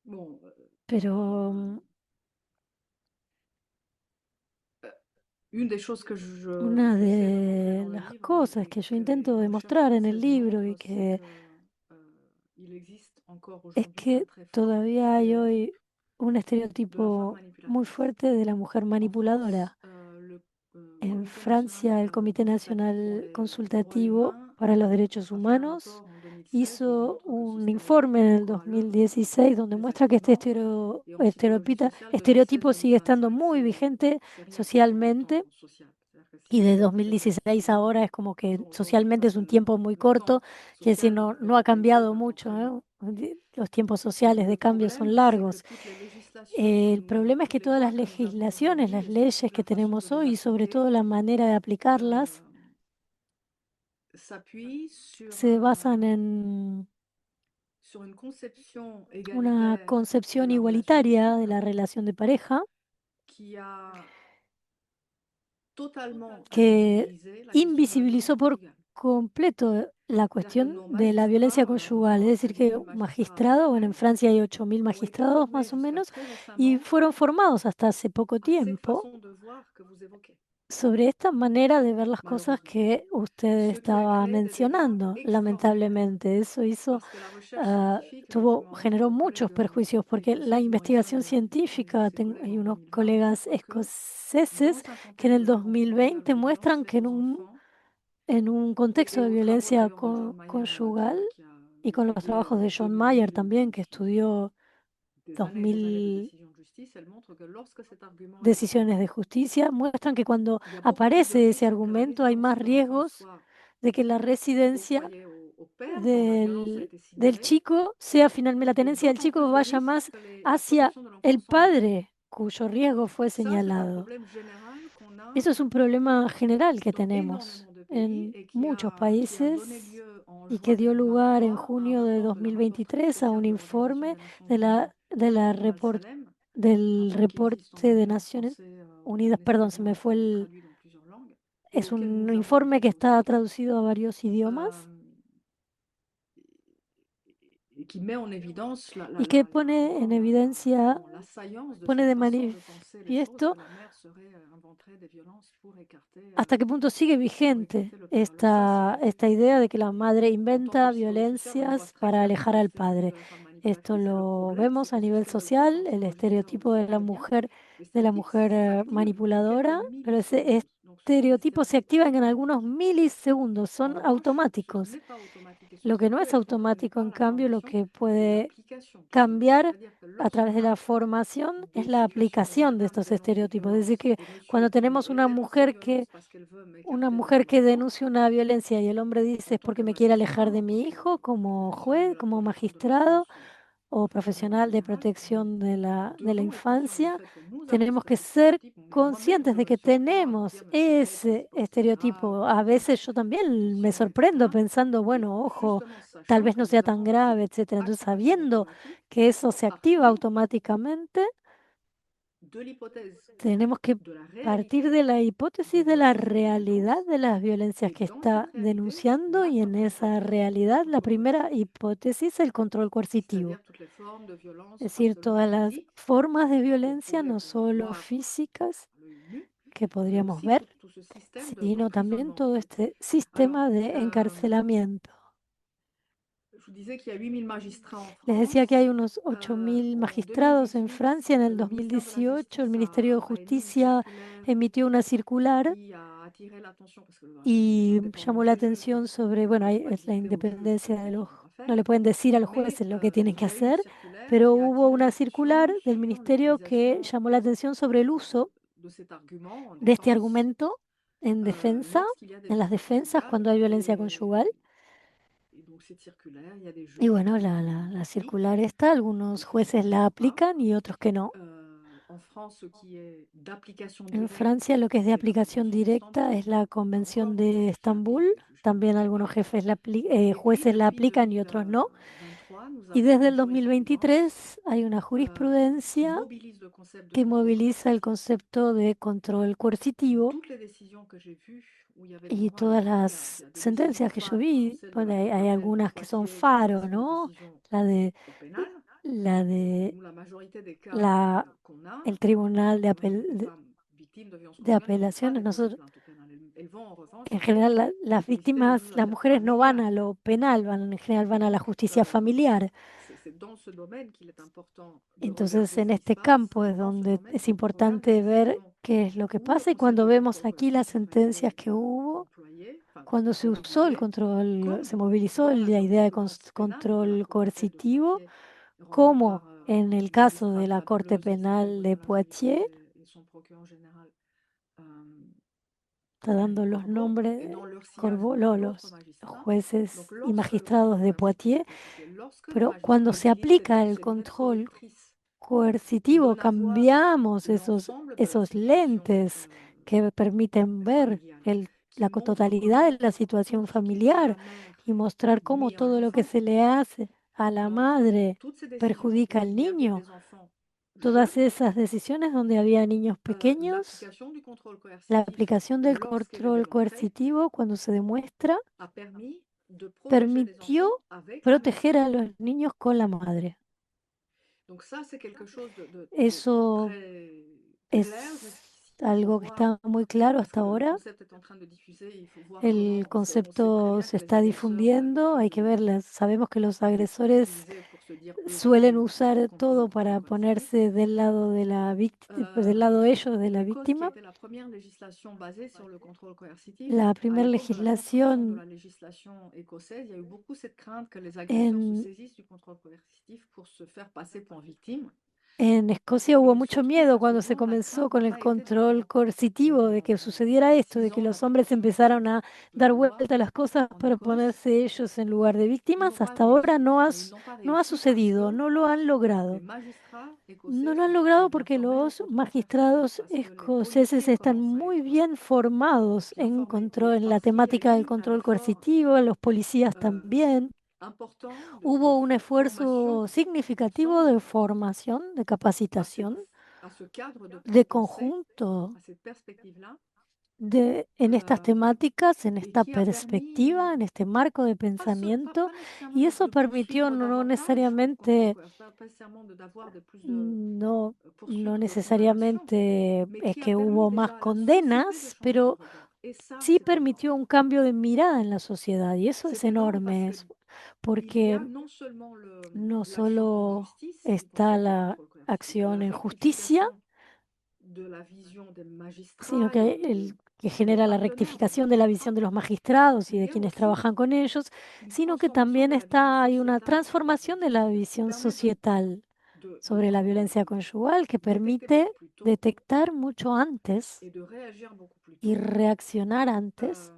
bon. pero Une des choses que una j'essaie de montrer de dans le las livre cosas et que yo que intento les recherches demostrar en el françaises libro y montrent, c'est que que il existe encore es aujourd'hui un que très fort todavía hay stéréotype hoy un de la femme estereotipo muy manipulatrice. fuerte de la mujer En France, manipuladora. le En Comité national Francia, el Comité consultatif pour Nacional les droits Consultativo humains para los Derechos a fait un Humanos rapport en 2016 où il hizo montre que ce un stéréotype informe est en el encore à l'œuvre dans 2016 donde les muestra que este accidents. Et en psychologie sociale, estereotipo sigue estando 2016-2025, muy vigente c'est rien que pour le socialmente. temps social. C'est-à-dire que Y si de vous habitez dans les 2016 ahora accidents, es como que vous n'aurez socialmente pas es un tiempo muy le corto, temps quiere decir, social de no ha rehabiliter cambiado un mucho, enfant très vite. Los tiempos sociales Le de cambio son problème, c'est que largos. toutes les législations, El problema es toutes que les todas lois las que nous avons legislaciones, aujourd'hui, las et surtout leyes la que façon de tenemos les hoy y sobre appliquer, todo la manera de aplicarlas, s'appuient se basan en sur une conception una égalitaire de concepción la relation de igualitaria de couple la relación de pareja qui a totalement que invisibilisé la question de la violence invisibilizó por conjugale. completo la C'est-à-dire que cuestión nos de la violencia magistrats, en conyugal. Es France, decir, les 1000 que magistrats à peu magistrados, bueno, en près, Francia hay 8000 ont été magistrados formés más o jusqu'à menos, très y récemment fueron formados hasta hace poco à cette tiempo façon de voir que vous évoquez, sobre esta manera de ver las cosas malheureusement. que usted Ce qui a estaba créé des dégâts mencionando, extraordinaires, lamentablemente. Eso hizo, parce que la recherche scientifique, notamment generó notre muchos collègue perjuicios, porque la écossaise investigación Maureen Fallon et científica, ses collègues hay en unos 2020 colegas montrent que escoceses dans un que en contexte el de violence conjugale 2020 ou de violence muestran que faite aux enfants, en un et contexto de aux travaux violencia d'ailleurs de John Mayer conyugal qui a y con los aidé trabajos de John 2000 Mayer 2000, también, que sur estudió des années de 2000 décision de justice, elle montre que lorsque cet argument est decisiones de employé, justicia, muestran que cuando il y a beaucoup plus de aparece ese risques que la argumento hay résidence más de l'enfant riesgos soit de que la au residencia foyer au père quand la violence a été del signalée, chico sea finalmente, la et tenencia del d'autant chico plus de vaya risques más que la hacia protection de l'enfant el s'engage. padre cuyo riesgo fue Ça, c'est un señalado. problème général qu'on a Eso es un problema general que dans tenemos énormément de pays en et muchos qui a donné países lieu en y que juin dio lugar en 2023 à un junio de rapport de la rapporteure 2023 a un spéciale de l'Organisation informe des Nations de Unies de la Amal Salem, un del rapport qui existe en reporte de anglais, en Naciones français, Unidas, en perdón, se espagnol me et qui a fue été traduit dans plusieurs langues et es auquel un nous avons informe que contribué está aussi, traducido a varios idiomas euh, et qui met en évidence y que pone en evidencia, l'assaillance de pone cette de façon de penser les choses, que manifiesto la mère serait inventerait des violences hasta qué punto sigue pour vigente écarter le père. Alors ça, esta idea de que la madre en tant que inventa psychologue social, on le voit violencias très para clairement, alejar le al stéréotype padre. de la femme Esto manipulatrice. Et le lo problème, c'est vemos a que ce nivel social, stéréotype, el dans le livre, on le estereotipo sait de la très bien, mujer, les stéréotypes s'activent en quelques manipuladora, pero ese millisecondes. Donc ce sont des estereotipos se stéréotypes activan en automatiques. algunos milisegundos, En son revanche, ce qui automáticos. n'est pas automatique et ce Lo qui que no peut es être contrôlé automático, par en la cambio, lo formation, que c'est puede l'application de cela. cambiar C'est-à-dire que a través de lorsqu'on la a formación es des la situations dans aplicación lesquelles de un estos dénonce des estereotipos. Es decir, violences que et monsieur cuando tenemos dit una dénonce les mujer violences parce qu'elle veut una m'écarter de mujer mon que enfant, denuncia una violencia y el hombre dice en es tant porque que me quiere magistrat, alejar de en tant mi que hijo, como professionnel de juez, la como protection de magistrado, l'enfance o profesional de protección de la devons être conscients du infancia, fait que nous avons tenemos cet que ser stéréotype, mais moi-même, conscientes je de me que surprends à me tenemos dire, mais c'est quel est ce ese sport estereotipo. grave, A veces yo también me attention, sorprendo etc. pensando, Et bueno, ojo, justement, tal sachant vez que no nous sea tan avons grave, cette etcétera. Entonces, activation sabiendo automatique, que eso se activa partir automáticamente, de l'hypothèse tenemos que de la partir réalité de la des hipótesis de la violences et des realidad violences, de las violencias et que dans cette está réalité, denunciando, la y en première esa hypothèse, c'est le realidad la contrôle primera coercitif, hipótesis es el control coercitivo. c'est-à-dire toutes les formes de violence, Es pas decir, seulement todas las physiques, formas de qu'on violencia, pourrait no solo voir físicas, à l'œil nu, que mais podríamos aussi ver, tout ce système sino también d'emprisonnement. todo este Alors, sistema de encarcelamiento. je vous disais qu'il y a 8000 magistrats en Les decía que France. hay unos 8.000 En magistrados en 2018, Francia. En el le ministère de la 2018, el Justice Ministerio de a émis une Justicia circulaire emitió una circular qui a attiré l'attention parce que y llamó l'indépendance la des juges atención sobre, ne bueno, peuvent ahí pas es la dicter aux juges ce independencia de qu'ils los... doivent No faire, le pueden decir a los mais jueces lo que tienen il que y a eu une hacer, circulaire pero qui a hubo attiré una l'attention circular del sur ministerio que l'utilisation llamó la atención sobre el uso de cet argument en de este défense argumento en defensa, lorsqu'il y a des en las violences defensas conjugales. cuando hay violencia conyugal. Et donc cette circulaire, il y a des Y juges bueno, qui la l'appliquent circular esta, algunos et jueces la d'autres pas. aplican y otros que no. En France, ce qui est d'application En directe, Francia lo que es de c'est la aplicación Convention directa d'Istanbul. es la Là Convención encore, de aujourd'hui, ça Estambul. applique, les juges También n'appliquent algunos pas. jefes Et puis, jueces la depuis aplican y otros no. 2023, nous Y avons desde une el jurisprudence 2023 hay una qui jurisprudencia mobilise le concept de que contrôle moviliza el coercitif. concepto de control Et coercitivo, toutes les décisions que j'ai vues où il y avait le y contrôle, alors todas évidemment, las il y a des décisions sentencias que yo phares comme vi, celle de bueno, la Cour hay d'appel de algunas que son Poitiers, qui faro, sont des ¿no? décisions La de, au pénal. la de Nous, la majorité des cas la, qu'on a, el Tribunal de, les femmes victimes de violences de conjugales ne vont pas Apelaciones. déposer Nosotros, plainte au pénal. Elles vont en revanche en aller general, las solliciter le víctimas, juge aux las affaires mujeres no van a familiales. lo penal, en general van a la justicia Euh, familiar. c'est dans ce domaine qu'il est important de Entonces, regarder en ce qui se este passe. campo Et es dans ce donde domaine, es quand on regarde les importante ver décisions qué es lo que où le pasa. Y concept cuando de vemos contrôle aquí las coercitif a été sentencias que hubo, employé, enfin, cuando se usó el utilisé, control, se comme movilizó dans la la idea de jurisprudence pénale de la control Cour d'appel de coercitivo, Poitiers, rendue como par en el une caso de magistrate la Corte fabuleuse qui s'appelle Penal de Boyana Julico Poitiers, et son procureur général está dando los Corbeau, nombres, et dans leur sillage, Corbeau, il y a d'autres los magistrats. jueces Donc, y lorsque le magistrados contrôle de coercitif Poitiers, est appliqué, lorsque le pero magistrat cuando se mobilise aplica el ses lunettes control correctrices et coercitivo, donne à voir cambiamos l'ensemble de la esos situation lentes que permiten ver familiale, la qui montre totalidad de comment la situación tout ce qui nuit à familiar la mère y mostrar cómo nuit à todo lo que l'enfant. se le hace a la Dans madre toutes ces décisions perjudica où al il y avait niño. des enfants Todas jeunes, esas decisiones donde había niños pequeños, l'application du contrôle la coercitif, aplicación del lorsqu'elle est control démontrée, coercitivo, cuando se demuestra, a permis de protéger les permitió enfants avec la mère. proteger a los niños con la madre. Donc ça, c'est quelque chose de Eso très clair es jusqu'ici. Il faut algo que voir, está muy claro parce hasta que le ahora. concept est en train de diffuser, il faut voir El comment on sait très concepto bien se que les está agresseurs ont difundiendo, hay que l'habitude verlas. Sabemos que los de agresores utiliser pour se dire eux suelen victimes usar contre le todo contrôle para coercitif. ponerse del lado de la víctima, del lado ellos de la L'Écosse, qui a víctima. été la première législation basée sur le contrôle coercitif, La à primera l'époque de la construction de legislación la législation écossaise, il y a eu beaucoup cette crainte que les agresseurs se en, saisissent du contrôle coercitif pour se faire passer pour victimes. en Escocia Et hubo il se mucho trouve miedo qu'à ce cuando se jour, la comenzó crainte con n'a el pas été control levée. coercitivo, de que sucediera esto, de 6 que ans los hombres d'application empezaron a de dar la loi vuelta a las cosas en para Écosse, ponerse ellos en lugar de ils n'ont víctimas. pas Hasta ahora réussi. no ha, Et ils n'ont pas no ha réussi parce sucedido, que no lo han les logrado. magistrats No écossais lo han sont très logrado bien porque formés en los contrôle coercitif, magistrados parce que les escoceses policiers están commencent à muy être bien formados bien en formés. Donc en la parce qu'il y a temática del eu un control effort coercitivo, los policías euh, también. important Hubo un formation esfuerzo significativo ensemble de formación, de à capacitación, ce cadre de pensée, conjunto à cette perspective-là, en estas temáticas, en et esta qui a perspectiva, permis en este marco de pensamiento, pas nécessairement y eso de permitió poursuivre no davantage le contrôle necesariamente, coercitif, pas nécessairement d'avoir de plus de no, no poursuites de condamnation, necesariamente mais es qui a que permis hubo más déjà à la société de condenas, changer de pero regard. Et ça, sí c'est énorme. permitió un cambio de mirada en la sociedad, y eso es C'est énorme parce enorme, que il y porque a non seulement no l'action en solo justice qui está possède le la contrôle coercitif, et acción la en justicia, rectification de la vision des sino magistrats que que et des genera la partenaires des rectificación de la magistrats, visión de los magistrados y il de y a quienes aussi trabajan con ellos, une sino que transformation también de la vision hay una sociétale sur la transformación violence de la conjugale qui visión permet societal de sobre la violencia conyugal, que détecter permite beaucoup plus tôt detectar mucho antes et de réagir beaucoup plus y tôt, reaccionar antes,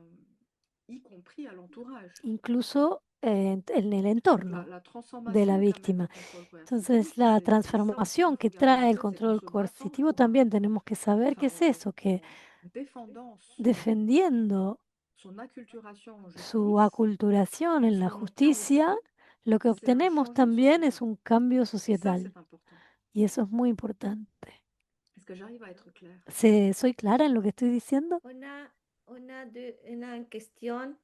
y compris à l'entourage. incluso en el Donc entorno la de transformation la permet le víctima. contrôle coercitif. Entonces, la C'est ça aussi transformación qu'il que faut garder en trae el tête, c'est qu'en control se battant coercitivo pour también tenemos que saber qué es eso, que en défendant defendiendo son acculturation en su justice, aculturación en la expérimentant justicia, aussi, lo que c'est un obtenemos changement también es sociétal. un cambio Et ça, societal. c'est important. Y eso es muy importante. Est-ce que j'arrive à être claire? ¿Soy clara en lo que estoy diciendo? Una cuestión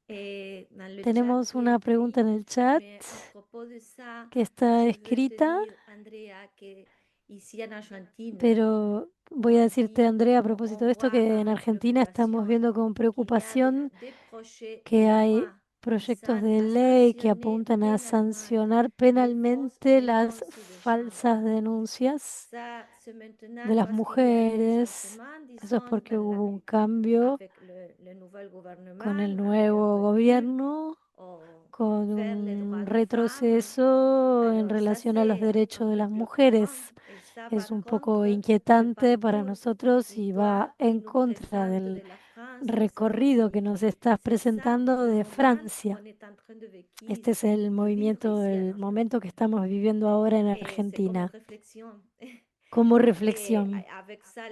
dans le chat Tenemos una pregunta en el chat mais à propos de ça, que está je veux te escrita, dire, Andrea, que ici en Argentine, pero voy a decirte, Andrea, a propósito de esto, que en Argentina estamos viendo con preocupación des projets que de hay loi proyectos visant de à ley que sanctionner apuntan a pénalement sancionar les fausses penalmente las dénonces de genre. falsas denuncias Ça, c'est maintenant de las parce qu'il y a eu un mujeres. changement, Eso es disons, porque dans hubo un cambio avec le nouvel gouvernement, con el avec nuevo un recul gobierno, con vers les un droits des femmes. retroceso en Alors, ça, relación a los c'est un derechos de peu las préoccupant mujeres. et ça Es va un poco contre le inquietante para parcours nosotros y va que en nous contra présente del de la France recorrido que nos estás C'est ça presentando le de moment Francia. qu'on est en train de Este es el movimiento, ici en el momento que Argentine. estamos viviendo ahora en Et c'est comme Argentina. réflexion. Como Et reflexión. avec ça,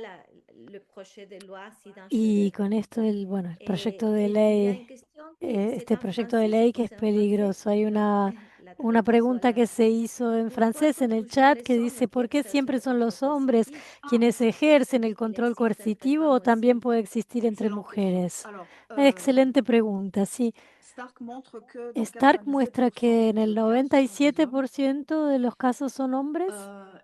le projet de loi si Y dangereux. con esto, el proyecto de Il y a ley, une question que c'est este en proyecto de français, ley c'est que es posé en français, peligroso. Hay mais la una traduction pregunta que là. se hizo en Pourquoi francés en sont el toujours chat les que hommes dice, qui ¿por qué exercent siempre le son contrôle los hombres coercitif? quienes ejercen el Il control existe entre coercitivo o femmes también aussi. puede existir entre Excellente question. mujeres? Alors, Excelente pregunta, sí. Stark montre que dans Stark muestra 97% que en el des cas, ce sont des hommes. 97% de los casos son hombres.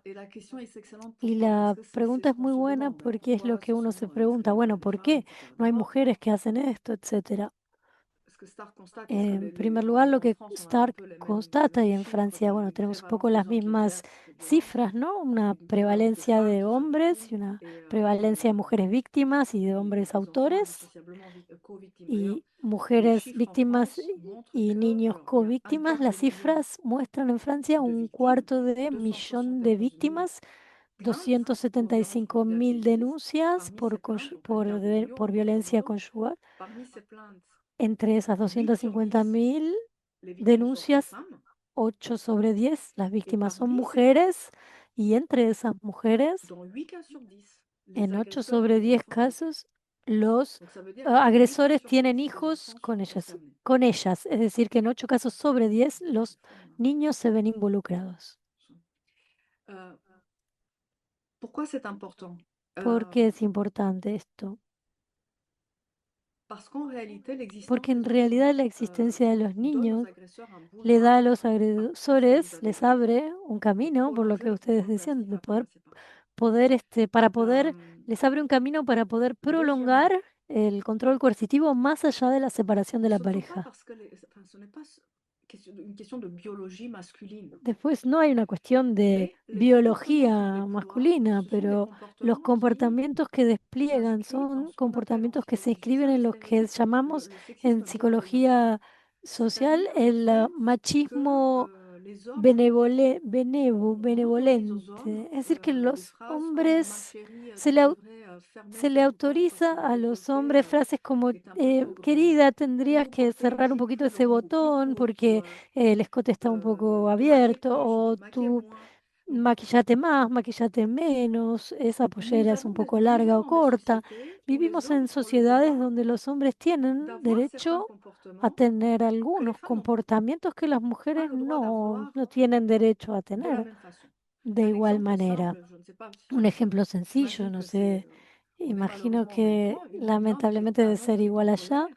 Et la question est excellente. Y Pourquoi? Parce la que c'est pregunta ce es qu'on muy se buena demande. porque es lo Pourquoi que ce uno sont se pregunta, exclusivement bueno, des ¿por femmes, qué etc. no hay D'abord, mujeres que hacen esto, etcétera? ce que Stark constate, est-ce que En primer lugar, lo en que France, on a un Stark peu les constata, y mêmes en chiffres Francia, bueno, d'une tenemos un poco prévalence las des hommes qui mismas exercent le droit, cifras, ¿no? Una et d'une prévalence de prevalencia femmes de qui sont hombres y victimes, una et prevalencia de mujeres víctimas y de hombres des enfants autores indissociablement co-victimes. D'ailleurs, y les mujeres chiffres en víctimas France montrent y que, niños alors, il y a un covíctimas. quart Las de million cifras muestran en Francia de un victimes, cuarto de millón de 271 000 víctimas, plaintes pour violences 275.000 conjugales sexistes. denuncias Parmi ces plaintes, donc un quart de million, por grosso violencia modo, conyugal. parmi ces plaintes, Entre esas 8 sur 10, 250.000 les victimes sont des denuncias, femmes, 8 sobre 10 las et víctimas son parmi ces femmes, mujeres, y entre esas mujeres, dans 8 cas sur 10, les en 8 agresseurs ont sobre des 10 enfants avec elles. casos, los Donc ça veut dire que 8 cas agresores sur tienen 10 des hijos enfants con sont ellas, concernés. con ellas. Es decir, que en 8 casos sobre 10 los Excellent. niños se ven involucrados. Euh, pourquoi c'est important? ¿Por qué es importante esto? Parce qu'en réalité, l'existence Porque en des realidad la enfants existencia de los donne aux niños agresseurs un le da a boulevard, los tout ce que vous agresores, avez les dit, abre un pour camino, por lo que prolonger le ustedes contrôle decían, coercitif de après la séparation. para poder, Euh, les abre un camino para poder prolongar deuxièmement, el control coercitivo más allá de la separación de la ce ne sont pas pareja. parce que enfin, ce n'est pas une question de biologie masculine. Después no hay una cuestión de Mais les comportements qui biología déploient, masculina, ce sont des pero los comportements qui comportamientos que despliegan s'inscrivent dans son ce qu'on appelle en comportamientos que se psychologie inscriben sociale en le lo que stéréotype, llamamos le sexisme en bienveillant. psicología social C'est-à-dire el le fait machismo que les hommes on autorise aux benevolente. hommes Es decir, que des los phrases comme ma hombres chérie, se tu le, devrais fermer se le ce bouton parce autoriza que le a los décolleté hombres frases como, est un peu trop grand. querida, Ou tendrías que porter une cerrar un jupe poquito plus ese longue ou plus botón courte, ou porque el escote está un poco te maquiller abierto, plus ou o te maquiller tú moins. maquillate más, maquillate menos, esa pollera es un poco Nous vivons larga o dans des corta. sociétés où les Vivimos hommes en ont le sociedades droit donde los hombres tienen d'avoir certains derecho a comportements tener que les algunos femmes n'ont comportamientos que las pas mujeres le droit d'avoir no tienen derecho a de la tener même façon. de Un igual exemple manera. simple, je ne sais pas Un si ejemplo sencillo, j'imagine no que c'est sé, on est imagino malheureusement au même que point, un homme lamentablemente debe un homme ser qui est en igual allá. colère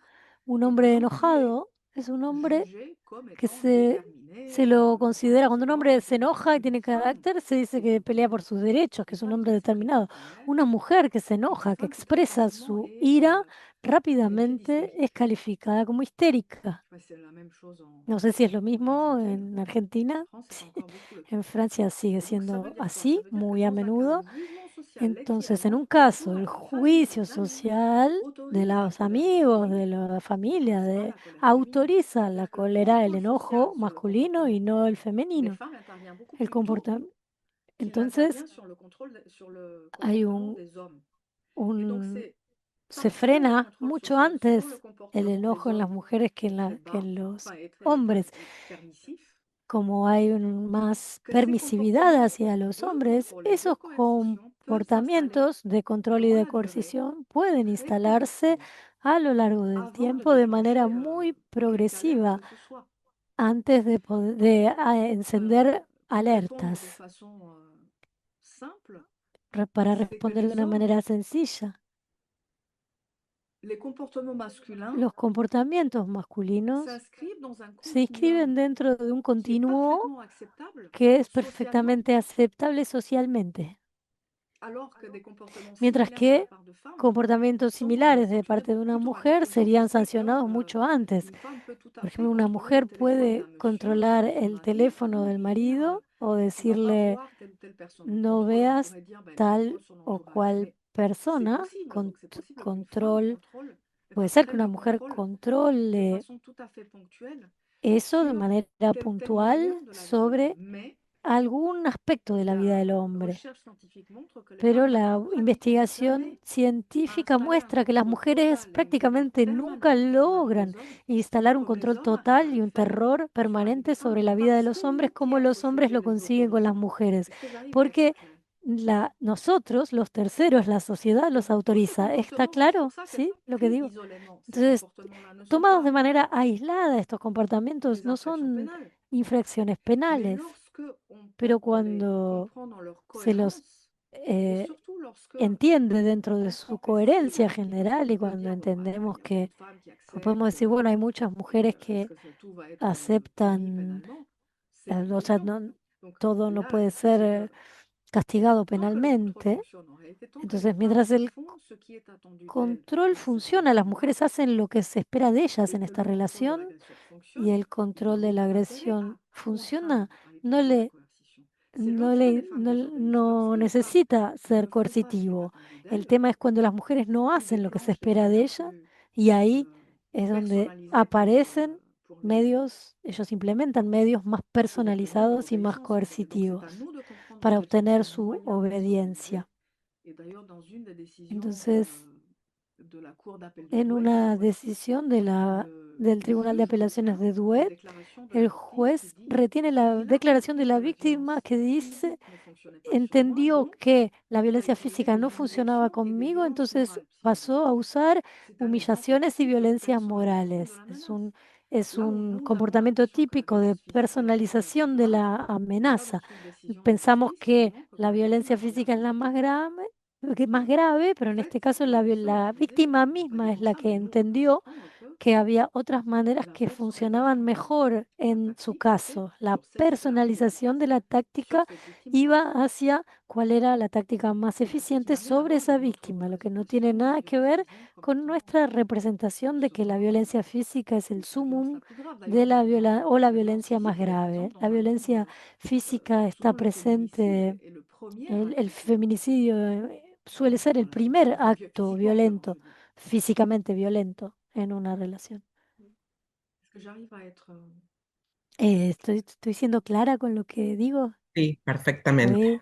Un est un hombre homme qui est enojado es un hombre jugé comme que étant se déterminé, lo défendre considera, cuando ses un droits, hombre se etc. enoja y Une tiene femme carácter, se dice que pelea por sus derechos, que une es un femme hombre qui s'exprime en determinado. colère Una mujer que se est une enoja, que femme qui très expresa facilement su est ira qualifiée rápidamente, es d'hystérique. calificada como histérica. Ouais, c'est la même chose No sé si es lo en mismo Argentine. en Argentina. En France, c'est Sí, encore beaucoup le cas. en Francia sigue Et donc, ça veut siendo dire quoi? Ça así, veut dire que muy a dans un cas, menudo. le jugement social, Entonces, en l'étirement un caso, autorise el la phase de juicio ses amis, social de autorise la los colère amigos, de masculine, la familia, n'autorise pas la colère féminine. autoriza la C'est-à-dire que le cólera, el contrôle social enojo sur le masculino y comportement no el des femenino. femmes intervient beaucoup El plus tôt comportamiento. qu'il Entonces, n'intervient sur le hay comportement des hommes. Et donc, un c'est se frena mucho antes el enojo en las mujeres que que en los hombres. Como hay más permisividad hacia los hombres, esos comportamientos de control y de coercición pueden instalarse a lo largo del tiempo de manera muy progresiva antes de encender alertas para responder de una manera sencilla. Los comportamientos masculinos se inscriben dentro de un continuo que es perfectamente aceptable socialmente, mientras que comportamientos similares de parte de una mujer serían sancionados mucho antes. Por ejemplo, una mujer puede controlar el teléfono del marido o decirle no veas tal o cual persona, control. Puede ser que una mujer controle eso de manera puntual sobre algún aspecto de la vida del hombre. Pero la investigación científica muestra que las mujeres prácticamente nunca logran instalar un control total y un terror permanente sobre la vida de los hombres como los hombres lo consiguen con las mujeres, porque nosotros, los terceros, la sociedad los autoriza. ¿Está claro? ¿Sí? Lo que digo. Entonces, tomados de manera aislada, estos comportamientos no son infracciones penales, pero cuando se los entiende dentro de su coherencia general y cuando entendemos que podemos decir, bueno, hay muchas mujeres que aceptan, o sea, todo no puede ser castigado penalmente. Entonces, mientras el control funciona, las mujeres hacen lo que se espera de ellas en esta relación y el control de la agresión funciona, no necesita ser coercitivo. El tema es cuando las mujeres no hacen lo que se espera de ellas y ahí es donde aparecen medios, ellos implementan medios más personalizados y más coercitivos para obtener su obediencia. Entonces, en una decisión del Tribunal de Apelaciones de Douai, el juez retiene la declaración de la víctima que dice, entendió que la violencia física no funcionaba conmigo, entonces pasó a usar humillaciones y violencias morales. Es un comportamiento típico de personalización de la amenaza. Pensamos que la violencia física es la más grave, pero en este caso la víctima misma es la que entendió que había otras maneras que funcionaban mejor en su caso. La personalización de la táctica iba hacia cuál era la táctica más eficiente sobre esa víctima, lo que no tiene nada que ver con nuestra representación de que la violencia física es el sumum de la violencia más grave. La violencia física está presente, el feminicidio suele ser el primer acto violento, físicamente violento en una relación. ¿Estoy siendo clara con lo que digo? Sí, perfectamente. Oui.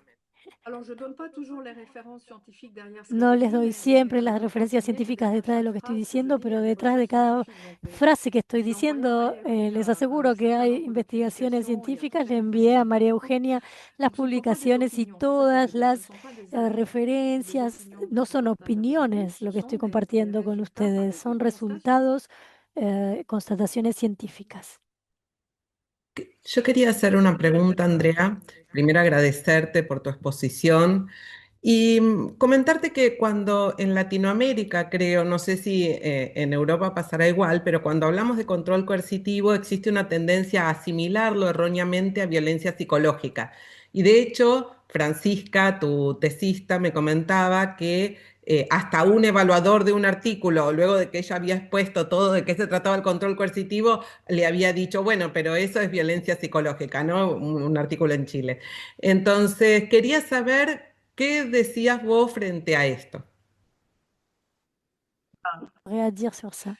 No les doy siempre las referencias científicas detrás de lo que estoy diciendo, pero detrás de cada frase que estoy diciendo, les aseguro que hay investigaciones científicas. Le envié a María Eugenia las publicaciones y todas las referencias. No son opiniones lo que estoy compartiendo con ustedes, son resultados, constataciones científicas. Yo quería hacer una pregunta, Andrea. Primero agradecerte por tu exposición y comentarte que cuando en Latinoamérica, creo, no sé si en Europa pasará igual, pero cuando hablamos de control coercitivo existe una tendencia a asimilarlo erróneamente a violencia psicológica. Y de hecho, Francisca, tu tesista, me comentaba que hasta un evaluador de un artículo, luego de que ella había expuesto todo de qué se trataba el control coercitivo, le había dicho, bueno, pero eso es violencia psicológica, ¿no? Un artículo en Chile. Entonces, quería saber qué decías vos frente a esto. Rien à dire sur ça.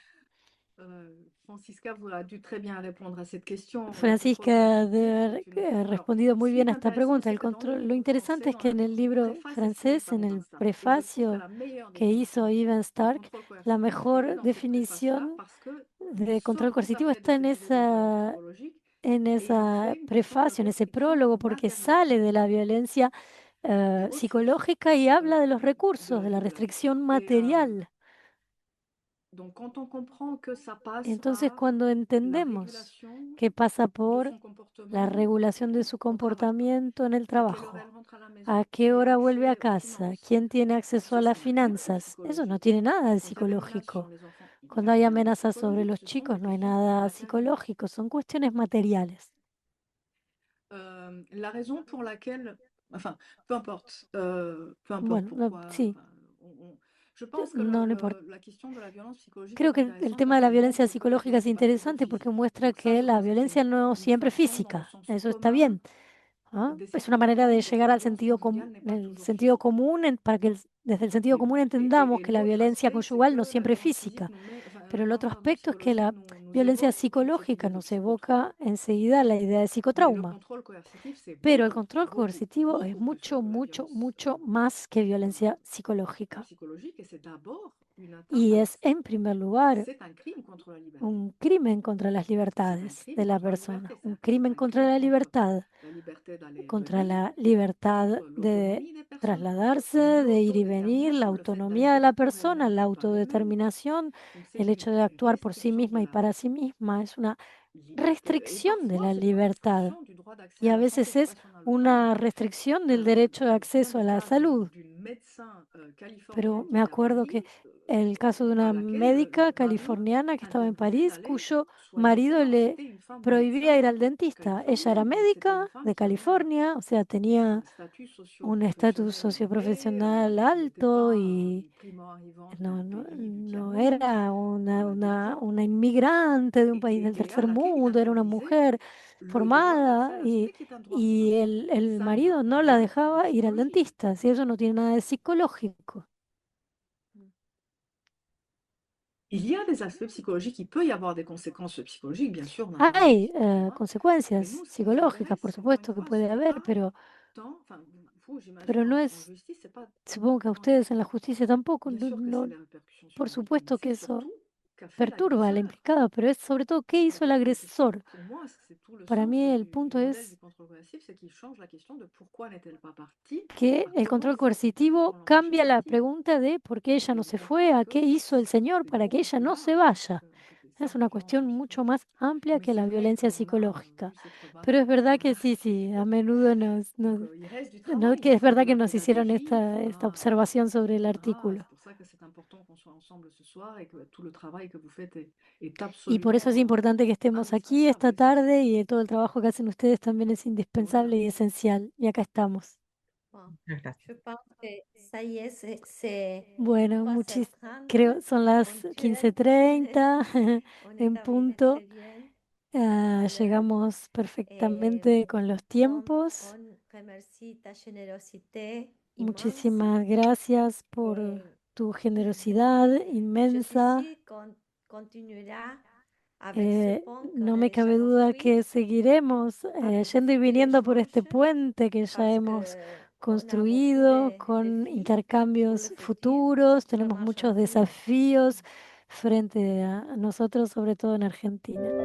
Francisca vous a dû très bien répondre à cette question. Le contrôle Francisca coercitif, debe c'est haber une... Alors, respondido muy ce qui bien est a esta intéressant, pregunta. c'est que dans le Lo livre interesante français, es dans que la en el libro préface est signée francés, par en Evan el Stark. Et je trouve que prefacio la meilleure que hizo définition Ivan du Stark, contrôle la coercitif est mejor dans cette préface-là definición parce que de il control sort tout à coercitivo fait de está cette idée de violence psychologique en et il en esa fait une question de prefacio, en ese restriction prólogo, porque matérielle. sale de la violencia Il refuse psicológica y habla de los de recursos, de la réguler. restricción Et material. donc, quand on comprend que ça passe Entonces, par cuando la entendemos régulation que pasa de por son la comportement regulación de su au travail, comportamiento en el à quelle heure elle trabajo, rentre à la maison, a qui qué a hora vuelve a accès aux casa, finances, quién tiene tout acceso a ça, las ça n'a rien de finanzas. Eso no psychologique. tiene nada de Quand il y a des menaces sur psicológico. les enfants, il n'y a Cuando hay rien de amenazas sobre psychologique, los ce sont chicos, des no hay questions nada matérielles. psicológico, son cuestiones materiales. La raison pour laquelle, enfin, peu importe Bueno, pourquoi, sí, enfin, je pense que no importa. la question de la violence psychologique Creo est que el intéressante tema parce de la qu'elle violencia montre que ce psicológica es n'est pas toujours interesante porque physique. muestra Donc ça, que je la pense que c'est violencia no une siempre es façon, dans le física. sens Eso está commun, bien. ¿Ah? d'essayer Es de una manera de comprendre que llegar la al violence sentido conjugale n'est pas el toujours sentido physique. común, para que desde el sentido Et, común entendamos et que la l'autre violencia aspect, c'est conjugal no que la siempre es violence physique física. nous met, enfin, Pero el otro la aspecto es que la psychologique nous violencia évoque toute cette psicológica idée de nos psychotrauma. evoca enseguida la idea de Mais le psicotrauma. contrôle coercitif, c'est Pero el beaucoup, control beaucoup, coercitivo es beaucoup plus mucho, que la mucho, violence mucho más que violencia psicológica. psychologique et c'est d'abord une atteinte Y à la... es, en primer lugar, C'est un crime contre la liberté. un crimen contra las C'est un libertades crime de la contre la persona, liberté. un C'est crimen un contra crime la contre libertad, la liberté d'aller et contra venir, la libertad contre de l'autonomie des personnes, trasladarse, de ir y venir, la l'autodétermination, le fait autonomía de d'agir la pour persona, elle-même la et par elle-même. autodeterminación, Donc c'est el hecho de une actuar por sí restriction misma de y la para sí misma. Es una liberté. Et restricción de parfois, la c'est une libertad. restriction du droit d'accès Y à a la santé. veces Je ne sais es pas si on a le temps, una mais restricción del derecho de je me souviens acceso a du la cas salud. d'une médecin Pero californienne qui me était à acuerdo que Paris, el caso de à una laquelle médica le mari californiana que estaba en interdisait París, d'aller cuyo soigner ses marido dents. le C'était une femme prohibía médecin ir al dentista. Ella era californienne, donc c'était une médica femme de qui avait California, o sea, tenía un statut un estatus socio-professionnel élevé, socioprofesional qui n'était alto pas y une primo-arrivante d'un no, pays du no tiers-monde, era des enfants, una inmigrante de un país del et à tercer laquelle il mundo, era una interdisait mujer le droit d'accès formada à la santé, qui est un droit y fondamental. el Ça n'a marido no la rien de dejaba ir al psychologique. dentista, si eso no tiene nada de psicológico. Il y a des aspects psychologiques, il peut y avoir des conséquences psychologiques, bien sûr, d'un viol Hay etc. Mais consecuencias nous, ce qui nous psicológicas, intéresse, por encore une supuesto que fois, puede ce n'est haber, pas tant, enfin, vous, j'imagine, pero no en es, justice, c'est pas supongo que a tant ustedes en la justicia tampoco, bien sûr que c'est les répercussions sur por la victime, mais supuesto que c'est eso surtout qu'a fait perturba a la l'agresseur. implicada, pero es sobre todo qué hizo el agresor. Pour moi, c'est tout le Para sens mí el du punto modèle du es contrôle coercitif, c'est qu'il change la question de pourquoi n'est-elle pas partie, que à el comment control s'est-il pris pour coercitivo l'empêcher de cambia la partir. pregunta de por qué ella Et no on se fue, comprend a que qué hizo el Señor c'est para que beaucoup ella plus no se large vaya. que Es ça, una la violence cuestión mucho psychologique. más amplia Mais que c'est la vrai violencia qu'on a psicológica. vu ces Pero es crevailles verdad que assez sí, a fréquemment. menudo Donc il reste du travail, que il es faut de verdad que la nos hicieron pédagogie, esta observación sobre el artículo. c'est pour ça que c'est important qu'on soit ensemble ce soir et que tout le travail que vous faites est Y por eso es absolument importante que estemos aquí esta tarde y todo el trabajo que hacen ustedes también es indispensable y esencial. Y acá estamos. Bon, Muchas gracias. je pense que ça y est, c'est Bueno, 3h30. creo son las Ponctuel. 15:30 On en est arrivé punto. très bien à l'heure. Llegamos perfectamente con los Bon, tiempos. on remercie ta générosité immense. Muchísimas gracias por Et tu generosidad je suis inmensa. sûre qu'on continuera avec ce pont qu'on No a me déjà cabe duda construit, que seguiremos avec yendo y beaucoup viniendo por este d'échanges, puente que ya parce hemos que on a beaucoup construido de con défis pour intercambios le futur. futuros. Ça Tenemos marche muchos ainsi. desafíos frente a nosotros, sobre todo en Argentina.